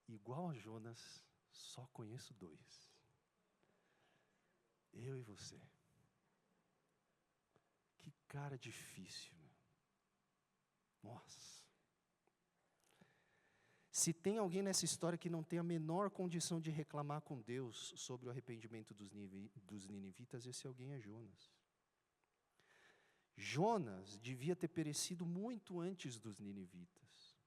Igual a Jonas, só conheço dois. Eu e você. Que cara difícil. Nossa. Se tem alguém nessa história que não tem a menor condição de reclamar com Deus sobre o arrependimento dos ninivitas, esse alguém é Jonas. Jonas devia ter perecido muito antes dos ninivitas.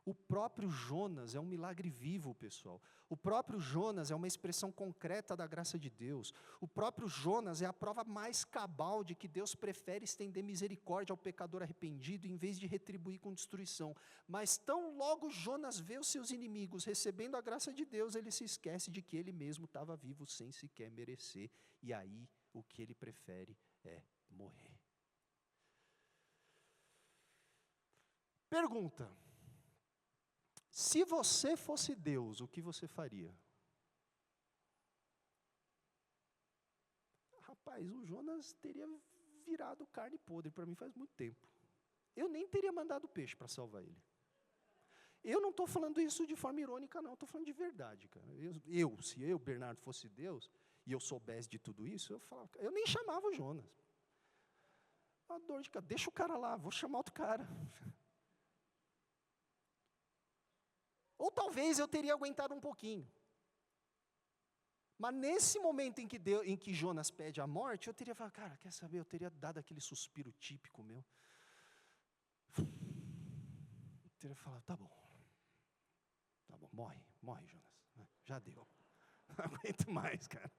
O próprio Jonas é um milagre vivo, pessoal. O próprio Jonas é uma expressão concreta da graça de Deus. O próprio Jonas é a prova mais cabal de que Deus prefere estender misericórdia ao pecador arrependido em vez de retribuir com destruição. Mas tão logo Jonas vê os seus inimigos recebendo a graça de Deus, ele se esquece de que ele mesmo estava vivo sem sequer merecer. E aí o que ele prefere é morrer. Pergunta: se você fosse Deus, o que você faria? Rapaz, o Jonas teria virado carne podre para mim faz muito tempo. Eu nem teria mandado peixe para salvar ele. Eu não estou falando isso de forma irônica, não. Estou falando de verdade, cara. Se eu, Bernardo, fosse Deus, e eu soubesse de tudo isso, eu nem chamava o Jonas. Uma dor de cabeça. Deixa o cara lá, vou chamar outro cara. Ou talvez eu teria aguentado um pouquinho. Mas nesse momento em que Jonas pede a morte, eu teria falado, cara, quer saber, eu teria dado aquele suspiro típico meu. Eu teria falado, tá bom, morre Jonas, já deu. Não aguento mais, cara.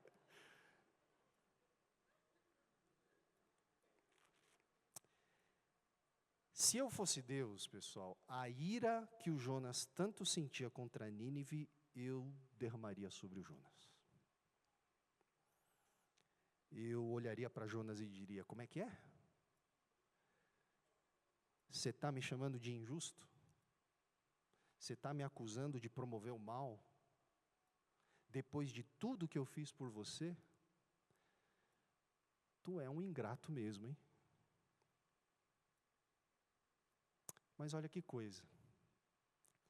Se eu fosse Deus, pessoal, a ira que o Jonas tanto sentia contra Nínive, eu derramaria sobre o Jonas. Eu olharia para Jonas e diria, como é que é? Você está me chamando de injusto? Você está me acusando de promover o mal? Depois de tudo que eu fiz por você? Tu é um ingrato mesmo, hein? Mas olha que coisa.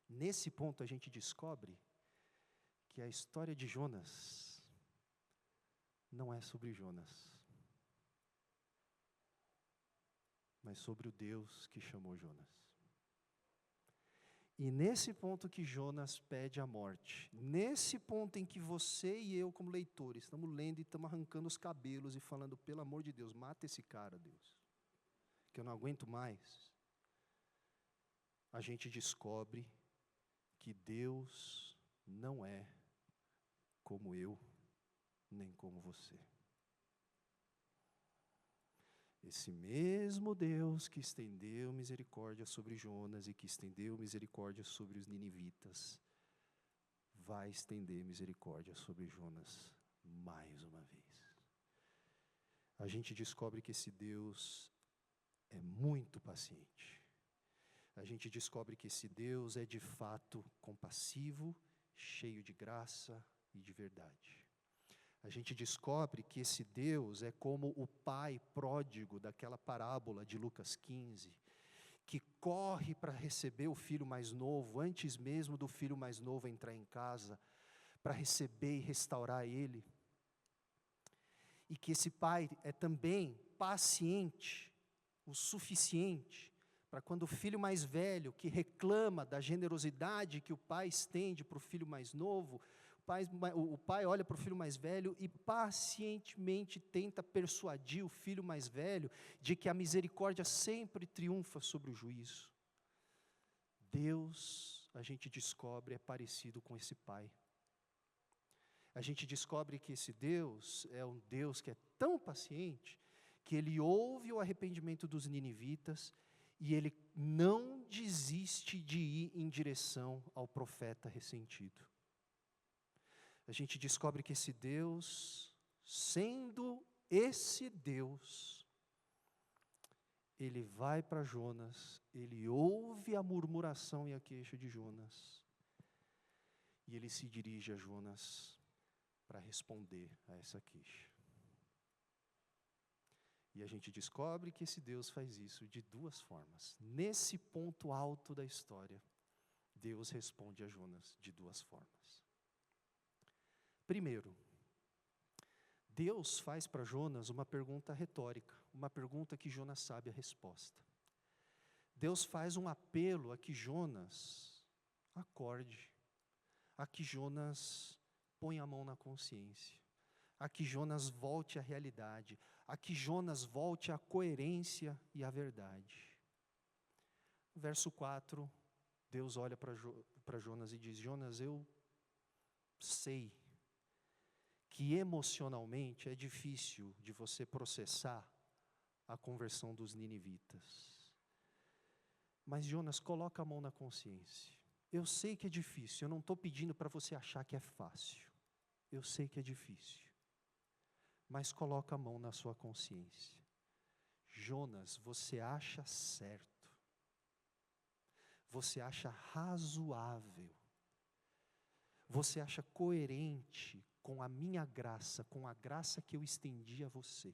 Nesse ponto a gente descobre que a história de Jonas não é sobre Jonas, mas sobre o Deus que chamou Jonas. E nesse ponto que Jonas pede a morte, nesse ponto em que você e eu, como leitores, estamos lendo e estamos arrancando os cabelos e falando, pelo amor de Deus, mata esse cara, Deus, que eu não aguento mais, a gente descobre que Deus não é como eu, nem como você. Esse mesmo Deus que estendeu misericórdia sobre Jonas e que estendeu misericórdia sobre os ninivitas, vai estender misericórdia sobre Jonas mais uma vez. A gente descobre que esse Deus é muito paciente. A gente descobre que esse Deus é de fato compassivo, cheio de graça e de verdade. A gente descobre que esse Deus é como o pai pródigo daquela parábola de Lucas 15, que corre para receber o filho mais novo, antes mesmo do filho mais novo entrar em casa, para receber e restaurar ele. E que esse pai é também paciente o suficiente para quando o filho mais velho, que reclama da generosidade que o pai estende para o filho mais novo, o pai olha para o filho mais velho e pacientemente tenta persuadir o filho mais velho de que a misericórdia sempre triunfa sobre o juízo. Deus, a gente descobre, é parecido com esse pai. A gente descobre que esse Deus é um Deus que é tão paciente, que ele ouve o arrependimento dos ninivitas e ele não desiste de ir em direção ao profeta ressentido. A gente descobre que esse Deus, sendo esse Deus, ele vai para Jonas, ele ouve a murmuração e a queixa de Jonas, e ele se dirige a Jonas para responder a essa queixa. E a gente descobre que esse Deus faz isso de duas formas. Nesse ponto alto da história, Deus responde a Jonas de duas formas. Primeiro, Deus faz para Jonas uma pergunta retórica, uma pergunta que Jonas sabe a resposta. Deus faz um apelo a que Jonas acorde, a que Jonas põe a mão na consciência, a que Jonas volte à realidade, a que Jonas volte à coerência e à verdade. Verso 4, Deus olha para Jonas e diz: Jonas, eu sei que emocionalmente é difícil de você processar a conversão dos ninivitas. Mas Jonas, coloca a mão na consciência. Eu sei que é difícil, eu não estou pedindo para você achar que é fácil. Eu sei que é difícil, mas coloca a mão na sua consciência. Jonas, você acha certo, você acha razoável, você acha coerente com a minha graça, com a graça que eu estendi a você,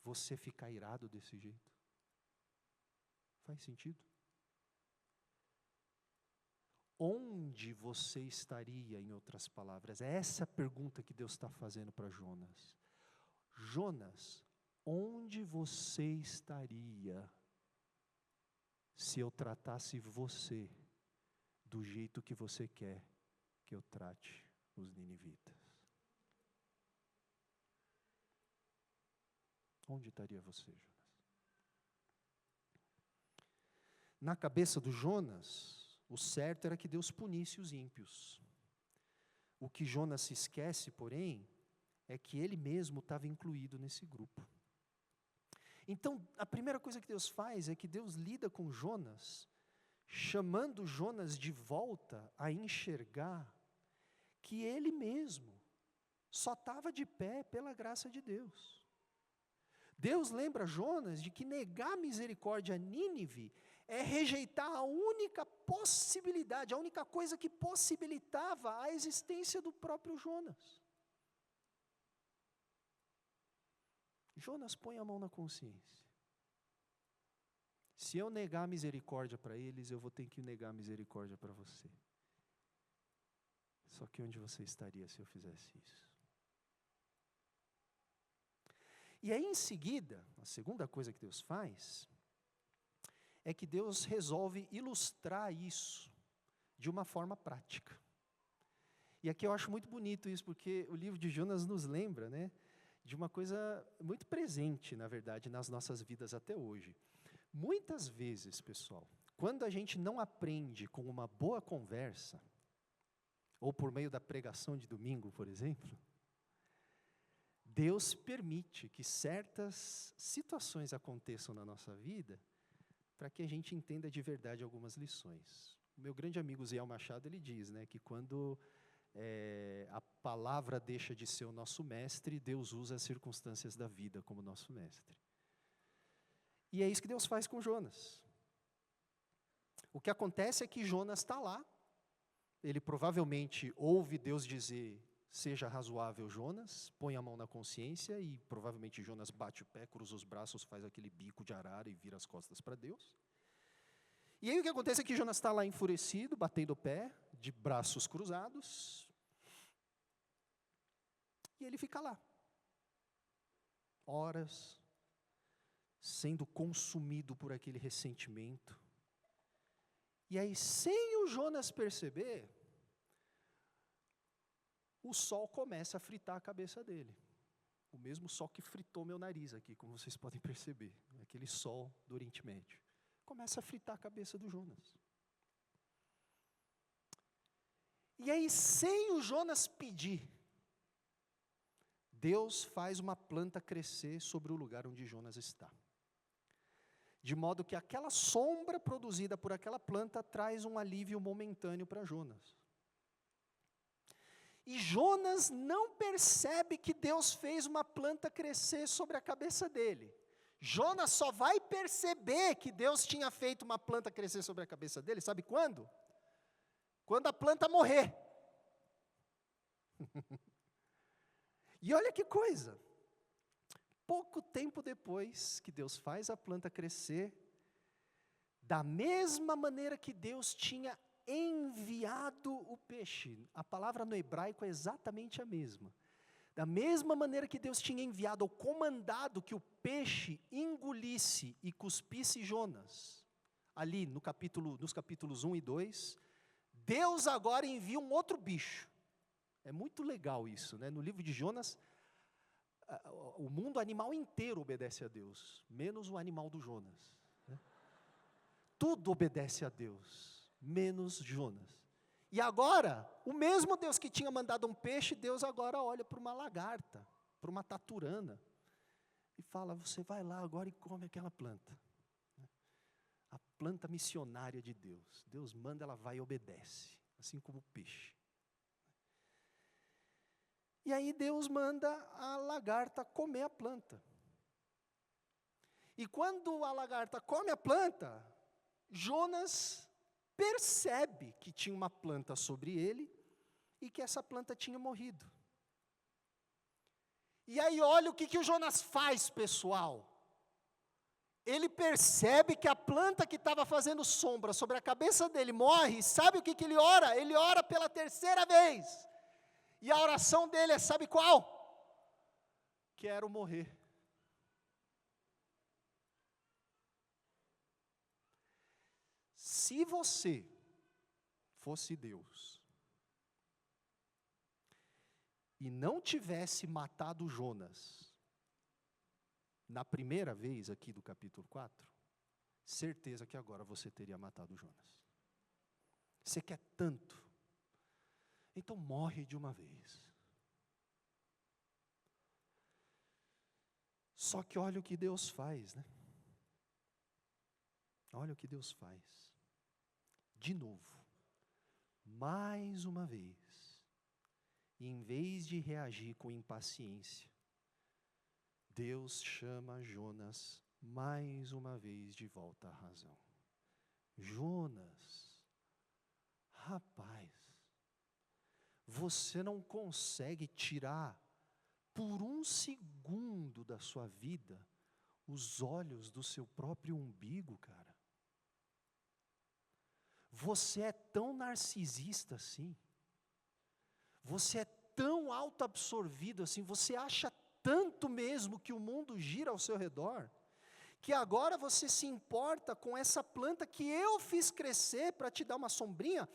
você ficar irado desse jeito? Faz sentido? Onde você estaria, em outras palavras? É essa a pergunta que Deus está fazendo para Jonas. Jonas, onde você estaria se eu tratasse você do jeito que você quer que eu trate os ninivitas? Onde estaria você, Jonas? Na cabeça do Jonas, o certo era que Deus punisse os ímpios. O que Jonas se esquece, porém, é que ele mesmo estava incluído nesse grupo. Então, a primeira coisa que Deus faz é que Deus lida com Jonas, chamando Jonas de volta a enxergar que ele mesmo só estava de pé pela graça de Deus. Deus lembra Jonas de que negar misericórdia a Nínive é rejeitar a única possibilidade, a única coisa que possibilitava a existência do próprio Jonas. Jonas, põe a mão na consciência. Se eu negar a misericórdia para eles, eu vou ter que negar a misericórdia para você. Só que onde você estaria se eu fizesse isso? E aí, em seguida, a segunda coisa que Deus faz é que Deus resolve ilustrar isso de uma forma prática. E aqui eu acho muito bonito isso, porque o livro de Jonas nos lembra, né, de uma coisa muito presente, na verdade, nas nossas vidas até hoje. Muitas vezes, pessoal, quando a gente não aprende com uma boa conversa, ou por meio da pregação de domingo, por exemplo, Deus permite que certas situações aconteçam na nossa vida para que a gente entenda de verdade algumas lições. O meu grande amigo Zé Machado, ele diz, né, que quando a palavra deixa de ser o nosso mestre, Deus usa as circunstâncias da vida como nosso mestre. E é isso que Deus faz com Jonas. O que acontece é que Jonas está lá, ele provavelmente ouve Deus dizer: seja razoável, Jonas, põe a mão na consciência, e provavelmente Jonas bate o pé, cruza os braços, faz aquele bico de arara e vira as costas para Deus. E aí o que acontece é que Jonas está lá enfurecido, batendo o pé, de braços cruzados, E ele fica lá, horas, sendo consumido por aquele ressentimento. E aí, sem o Jonas perceber, o sol começa a fritar a cabeça dele. O mesmo sol que fritou meu nariz aqui, como vocês podem perceber. Aquele sol do Oriente Médio. Começa a fritar a cabeça do Jonas. E aí, sem o Jonas pedir, Deus faz uma planta crescer sobre o lugar onde Jonas está. De modo que aquela sombra produzida por aquela planta traz um alívio momentâneo para Jonas. E Jonas não percebe que Deus fez uma planta crescer sobre a cabeça dele. Jonas só vai perceber que Deus tinha feito uma planta crescer sobre a cabeça dele, sabe quando? Quando a planta morrer. E olha que coisa, pouco tempo depois que Deus faz a planta crescer, da mesma maneira que Deus tinha enviado o peixe, a palavra no hebraico é exatamente a mesma. Da mesma maneira que Deus tinha enviado ou comandado que o peixe engolisse e cuspisse Jonas, ali nos capítulos 1 e 2, Deus agora envia um outro bicho. É muito legal isso, né? No livro de Jonas, o mundo animal inteiro obedece a Deus, menos o animal do Jonas. Né? Tudo obedece a Deus, menos Jonas. E agora, o mesmo Deus que tinha mandado um peixe, Deus agora olha para uma lagarta, para uma taturana, e fala, você vai lá agora e come aquela planta. A planta missionária de Deus. Deus manda, ela vai e obedece, assim como o peixe. E aí Deus manda a lagarta comer a planta. E quando a lagarta come a planta, Jonas percebe que tinha uma planta sobre ele e que essa planta tinha morrido. E aí olha o que o Jonas faz, pessoal. Ele percebe que a planta que estava fazendo sombra sobre a cabeça dele morre, e sabe o que ele ora? Ele ora pela terceira vez. E a oração dele é, sabe qual? Quero morrer. Se você fosse Deus e não tivesse matado Jonas na primeira vez aqui do capítulo 4, certeza que agora você teria matado Jonas. Você quer tanto, então morre de uma vez. Só que olha o que Deus faz, né? Olha o que Deus faz. De novo, mais uma vez, em vez de reagir com impaciência, Deus chama Jonas mais uma vez de volta à razão. Jonas, rapaz, você não consegue tirar por um segundo da sua vida os olhos do seu próprio umbigo, cara. Você é tão narcisista assim. Você é tão autoabsorvido assim. Você acha tanto mesmo que o mundo gira ao seu redor, que agora você se importa com essa planta que eu fiz crescer para te dar uma sombrinha,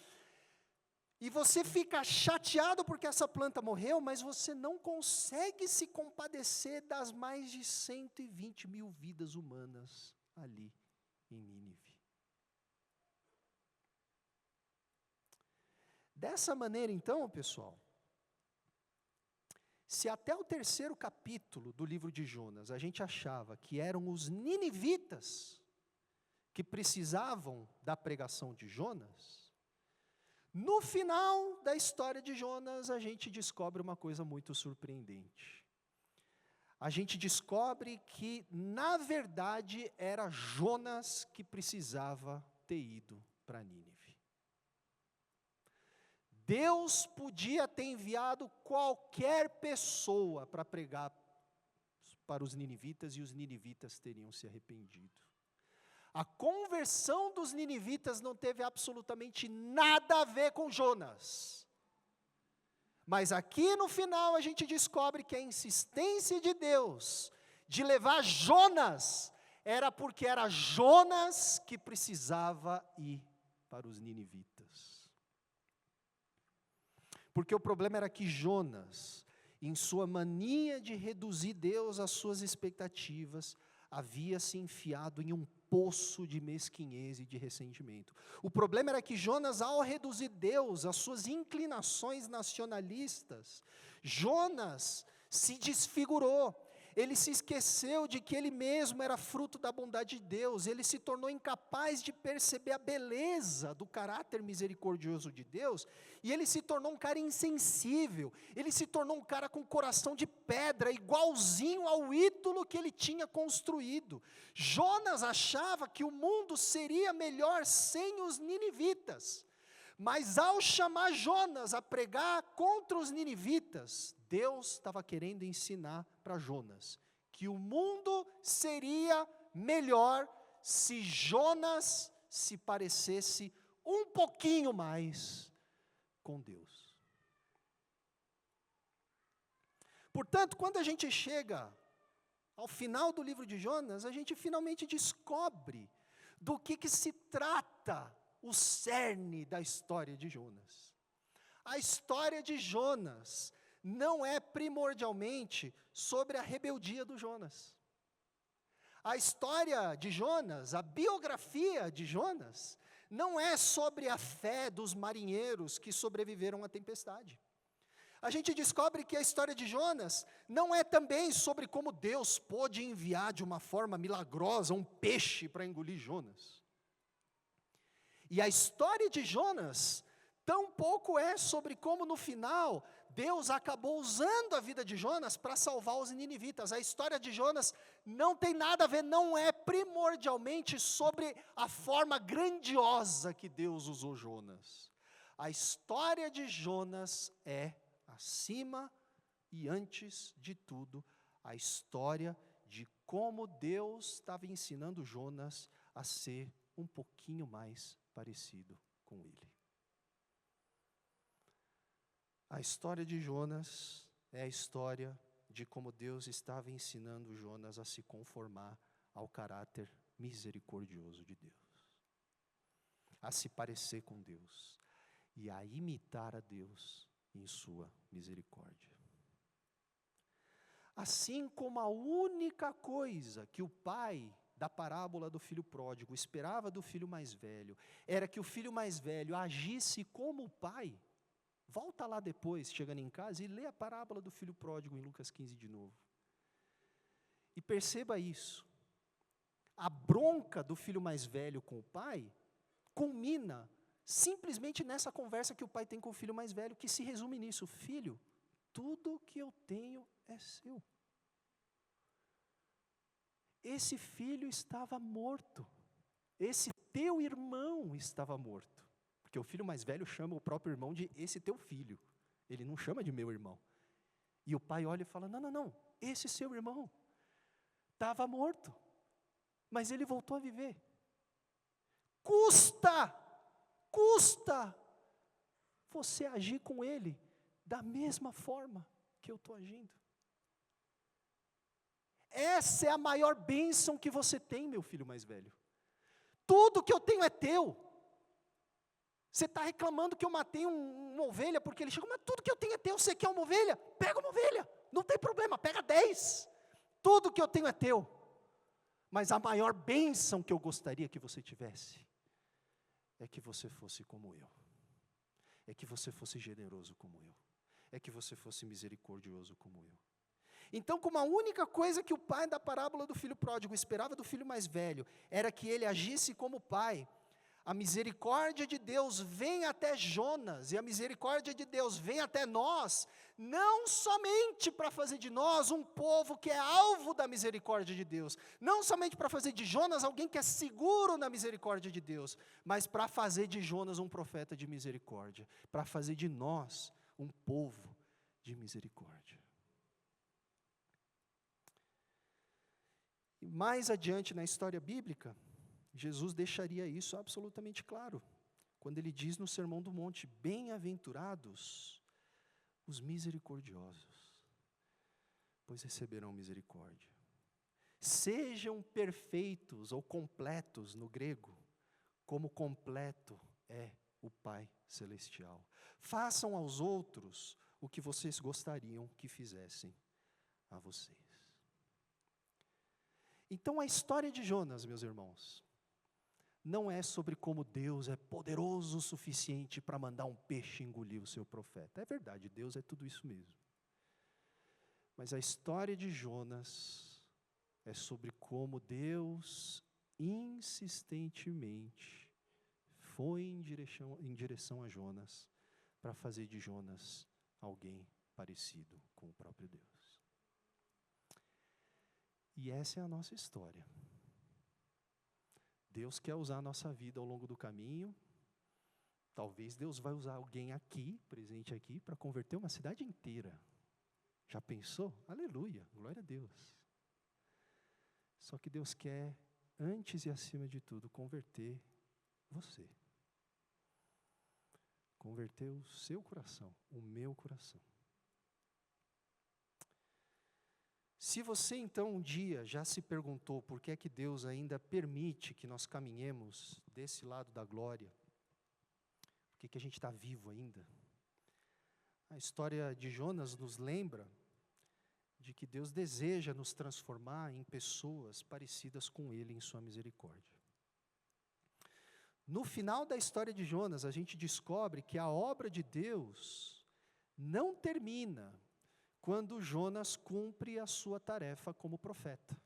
e você fica chateado porque essa planta morreu, mas você não consegue se compadecer das mais de 120 mil vidas humanas ali em Nínive. Dessa maneira, então, pessoal, se até o 3º capítulo do livro de Jonas a gente achava que eram os ninivitas que precisavam da pregação de Jonas, no final da história de Jonas a gente descobre uma coisa muito surpreendente. A gente descobre que, na verdade, era Jonas que precisava ter ido para Nínive. Deus podia ter enviado qualquer pessoa para pregar para os ninivitas e os ninivitas teriam se arrependido. A conversão dos ninivitas não teve absolutamente nada a ver com Jonas. Mas aqui no final a gente descobre que a insistência de Deus de levar Jonas era porque era Jonas que precisava ir para os ninivitas. Porque o problema era que Jonas, em sua mania de reduzir Deus às suas expectativas, havia se enfiado em um poço de mesquinhez e de ressentimento. O problema era que Jonas, ao reduzir Deus às suas inclinações nacionalistas, Jonas se desfigurou. Ele se esqueceu de que ele mesmo era fruto da bondade de Deus, ele se tornou incapaz de perceber a beleza do caráter misericordioso de Deus, e ele se tornou um cara insensível, ele se tornou um cara com coração de pedra, igualzinho ao ídolo que ele tinha construído. Jonas achava que o mundo seria melhor sem os ninivitas, mas ao chamar Jonas a pregar contra os ninivitas, Deus estava querendo ensinar para Jonas que o mundo seria melhor se Jonas se parecesse um pouquinho mais com Deus. Portanto, quando a gente chega ao final do livro de Jonas, a gente finalmente descobre do que se trata o cerne da história de Jonas. A história de Jonas não é primordialmente sobre a rebeldia do Jonas. A história de Jonas, a biografia de Jonas, não é sobre a fé dos marinheiros que sobreviveram à tempestade. A gente descobre que a história de Jonas não é também sobre como Deus pôde enviar de uma forma milagrosa um peixe para engolir Jonas. E a história de Jonas tampouco é sobre como no final Deus acabou usando a vida de Jonas para salvar os ninivitas. A história de Jonas não tem nada a ver, não é primordialmente sobre a forma grandiosa que Deus usou Jonas. A história de Jonas é, acima e antes de tudo, a história de como Deus estava ensinando Jonas a ser um pouquinho mais parecido com ele. A história de Jonas é a história de como Deus estava ensinando Jonas a se conformar ao caráter misericordioso de Deus, a se parecer com Deus e a imitar a Deus em sua misericórdia. Assim como a única coisa que o pai da parábola do filho pródigo esperava do filho mais velho era que o filho mais velho agisse como o pai. Volta lá depois, chegando em casa, e lê a parábola do filho pródigo em Lucas 15 de novo. E perceba isso. A bronca do filho mais velho com o pai culmina simplesmente nessa conversa que o pai tem com o filho mais velho, que se resume nisso: filho, tudo que eu tenho é seu. Esse filho estava morto. Esse teu irmão estava morto. Porque o filho mais velho chama o próprio irmão de esse teu filho. Ele não chama de meu irmão. E o pai olha e fala: não, esse seu irmão estava morto, mas ele voltou a viver. Custa você agir com ele da mesma forma que eu estou agindo. Essa é a maior bênção que você tem, meu filho mais velho. Tudo que eu tenho é teu. Você está reclamando que eu matei uma ovelha porque ele chegou, mas tudo que eu tenho é teu. Você quer uma ovelha? Pega uma ovelha, não tem problema, pega 10. Tudo que eu tenho é teu. Mas a maior bênção que eu gostaria que você tivesse é que você fosse como eu. É que você fosse generoso como eu. É que você fosse misericordioso como eu. Então, como a única coisa que o pai da parábola do filho pródigo esperava do filho mais velho era que ele agisse como o pai, a misericórdia de Deus vem até Jonas, e a misericórdia de Deus vem até nós, não somente para fazer de nós um povo que é alvo da misericórdia de Deus, não somente para fazer de Jonas alguém que é seguro na misericórdia de Deus, mas para fazer de Jonas um profeta de misericórdia, para fazer de nós um povo de misericórdia. E mais adiante na história bíblica, Jesus deixaria isso absolutamente claro, quando ele diz no Sermão do Monte: bem-aventurados os misericordiosos, pois receberão misericórdia. Sejam perfeitos ou completos no grego, como completo é o Pai Celestial. Façam aos outros o que vocês gostariam que fizessem a vocês. Então a história de Jonas, meus irmãos, não é sobre como Deus é poderoso o suficiente para mandar um peixe engolir o seu profeta. É verdade, Deus é tudo isso mesmo. Mas a história de Jonas é sobre como Deus insistentemente foi em direção a Jonas para fazer de Jonas alguém parecido com o próprio Deus. E essa é a nossa história. Deus quer usar a nossa vida ao longo do caminho. Talvez Deus vai usar alguém aqui, presente aqui, para converter uma cidade inteira. Já pensou? Aleluia, glória a Deus. Só que Deus quer, antes e acima de tudo, converter você. Converter o seu coração, o meu coração. Se você então um dia já se perguntou por que é que Deus ainda permite que nós caminhemos desse lado da glória, por que que a gente está vivo ainda? A história de Jonas nos lembra de que Deus deseja nos transformar em pessoas parecidas com Ele em sua misericórdia. No final da história de Jonas, a gente descobre que a obra de Deus não termina quando Jonas cumpre a sua tarefa como profeta.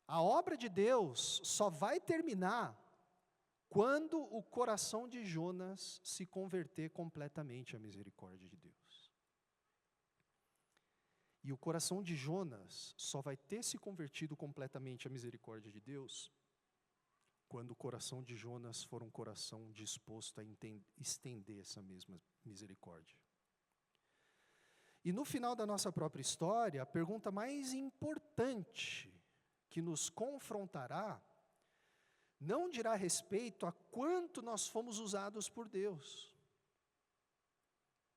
A obra de Deus só vai terminar quando o coração de Jonas se converter completamente à misericórdia de Deus. E o coração de Jonas só vai ter se convertido completamente à misericórdia de Deus quando o coração de Jonas for um coração disposto a estender essa mesma misericórdia. E no final da nossa própria história, a pergunta mais importante que nos confrontará não dirá respeito a quanto nós fomos usados por Deus.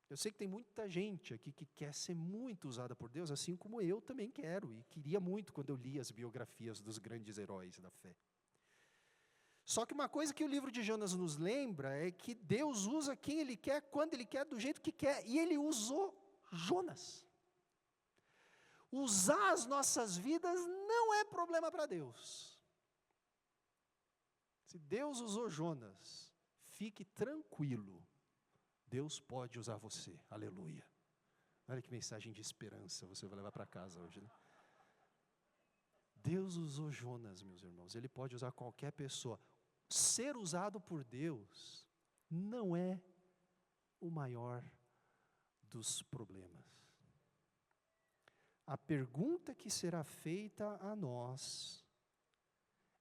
Eu sei que tem muita gente aqui que quer ser muito usada por Deus, assim como eu também quero, e queria muito quando eu li as biografias dos grandes heróis da fé. Só que uma coisa que o livro de Jonas nos lembra é que Deus usa quem Ele quer, quando Ele quer, do jeito que quer, e Ele usou Jonas. Usar as nossas vidas não é problema para Deus. Se Deus usou Jonas, fique tranquilo. Deus pode usar você. Aleluia. Olha que mensagem de esperança você vai levar para casa hoje, né? Deus usou Jonas, meus irmãos. Ele pode usar qualquer pessoa. Ser usado por Deus não é o maior dos problemas. A pergunta que será feita a nós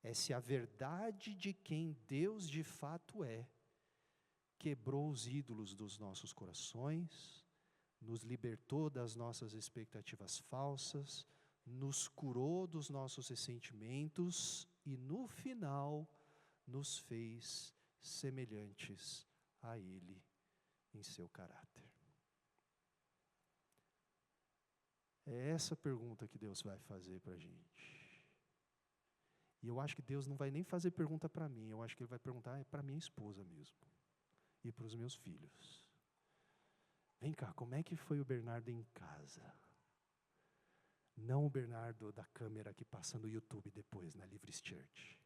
é se a verdade de quem Deus de fato é quebrou os ídolos dos nossos corações, nos libertou das nossas expectativas falsas, nos curou dos nossos ressentimentos e, no final, nos fez semelhantes a Ele em seu caráter. É essa pergunta que Deus vai fazer para a gente. E eu acho que Deus não vai nem fazer pergunta para mim, eu acho que Ele vai perguntar para minha esposa mesmo. E para os meus filhos. Vem cá, como é que foi o Bernardo em casa? Não o Bernardo da câmera que passa no YouTube depois, na Livres Church.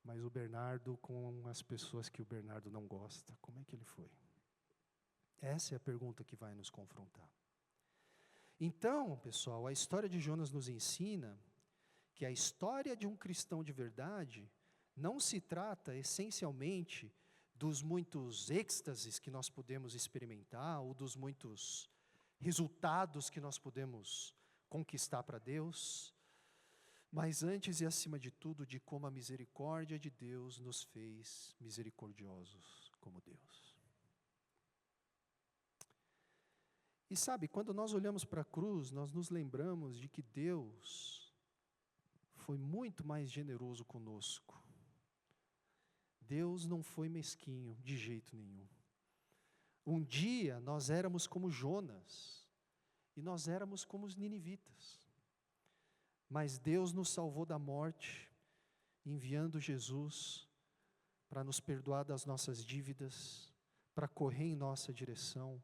Mas o Bernardo com as pessoas que o Bernardo não gosta, como é que ele foi? Essa é a pergunta que vai nos confrontar. Então, pessoal, a história de Jonas nos ensina que a história de um cristão de verdade não se trata essencialmente dos muitos êxtases que nós podemos experimentar ou dos muitos resultados que nós podemos conquistar para Deus, mas antes e acima de tudo de como a misericórdia de Deus nos fez misericordiosos como Deus. E sabe, quando nós olhamos para a cruz, nós nos lembramos de que Deus foi muito mais generoso conosco. Deus não foi mesquinho de jeito nenhum. Um dia nós éramos como Jonas, e nós éramos como os ninivitas. Mas Deus nos salvou da morte, enviando Jesus para nos perdoar das nossas dívidas, para correr em nossa direção,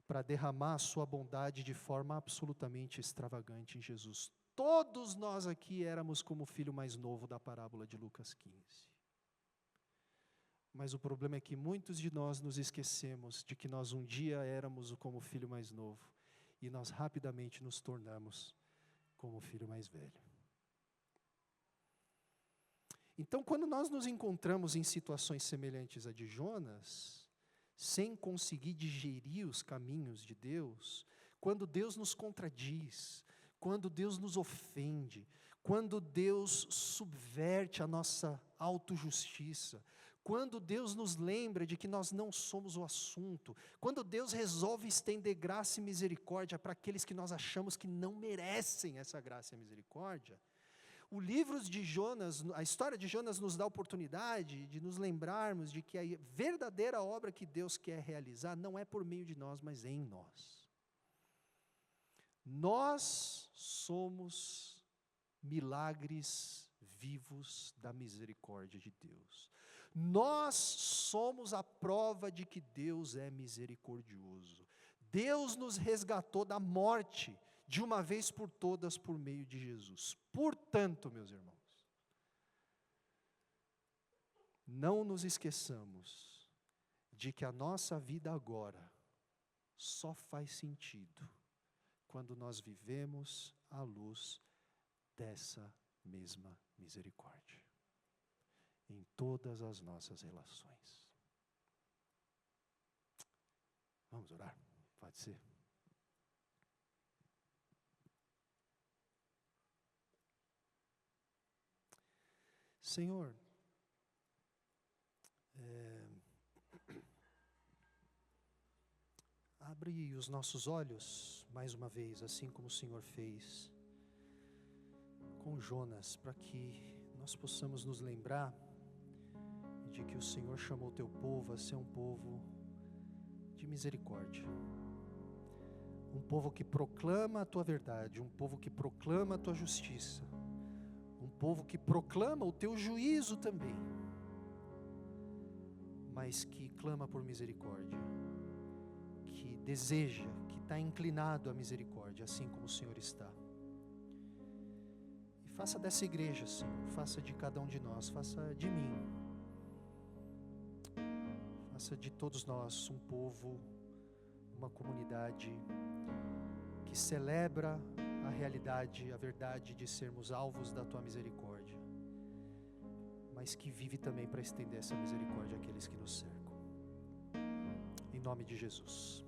para derramar a sua bondade de forma absolutamente extravagante em Jesus. Todos nós aqui éramos como o filho mais novo da parábola de Lucas 15. Mas o problema é que muitos de nós nos esquecemos de que nós um dia éramos como o filho mais novo, e nós rapidamente nos tornamos como o filho mais velho. Então, quando nós nos encontramos em situações semelhantes à de Jonas, sem conseguir digerir os caminhos de Deus, quando Deus nos contradiz, quando Deus nos ofende, quando Deus subverte a nossa autojustiça, quando Deus nos lembra de que nós não somos o assunto, quando Deus resolve estender graça e misericórdia para aqueles que nós achamos que não merecem essa graça e misericórdia, o livro de Jonas, a história de Jonas nos dá a oportunidade de nos lembrarmos de que a verdadeira obra que Deus quer realizar não é por meio de nós, mas em nós. Nós somos milagres vivos da misericórdia de Deus. Nós somos a prova de que Deus é misericordioso. Deus nos resgatou da morte, de uma vez por todas, por meio de Jesus. Portanto, meus irmãos, não nos esqueçamos de que a nossa vida agora só faz sentido quando nós vivemos à luz dessa mesma misericórdia, em todas as nossas relações. Vamos orar? Pode ser? Senhor, abre os nossos olhos, mais uma vez, assim como o Senhor fez com Jonas, para que nós possamos nos lembrar de que o Senhor chamou o teu povo a ser um povo de misericórdia, um povo que proclama a tua verdade, um povo que proclama a tua justiça, um povo que proclama o teu juízo também, mas que clama por misericórdia, que deseja, que está inclinado à misericórdia, assim como o Senhor está. E faça dessa igreja, Senhor, faça de cada um de nós, faça de mim, faça de todos nós um povo, uma comunidade que celebra a realidade, a verdade de sermos alvos da tua misericórdia, mas que vive também para estender essa misericórdia àqueles que nos cercam. Em nome de Jesus.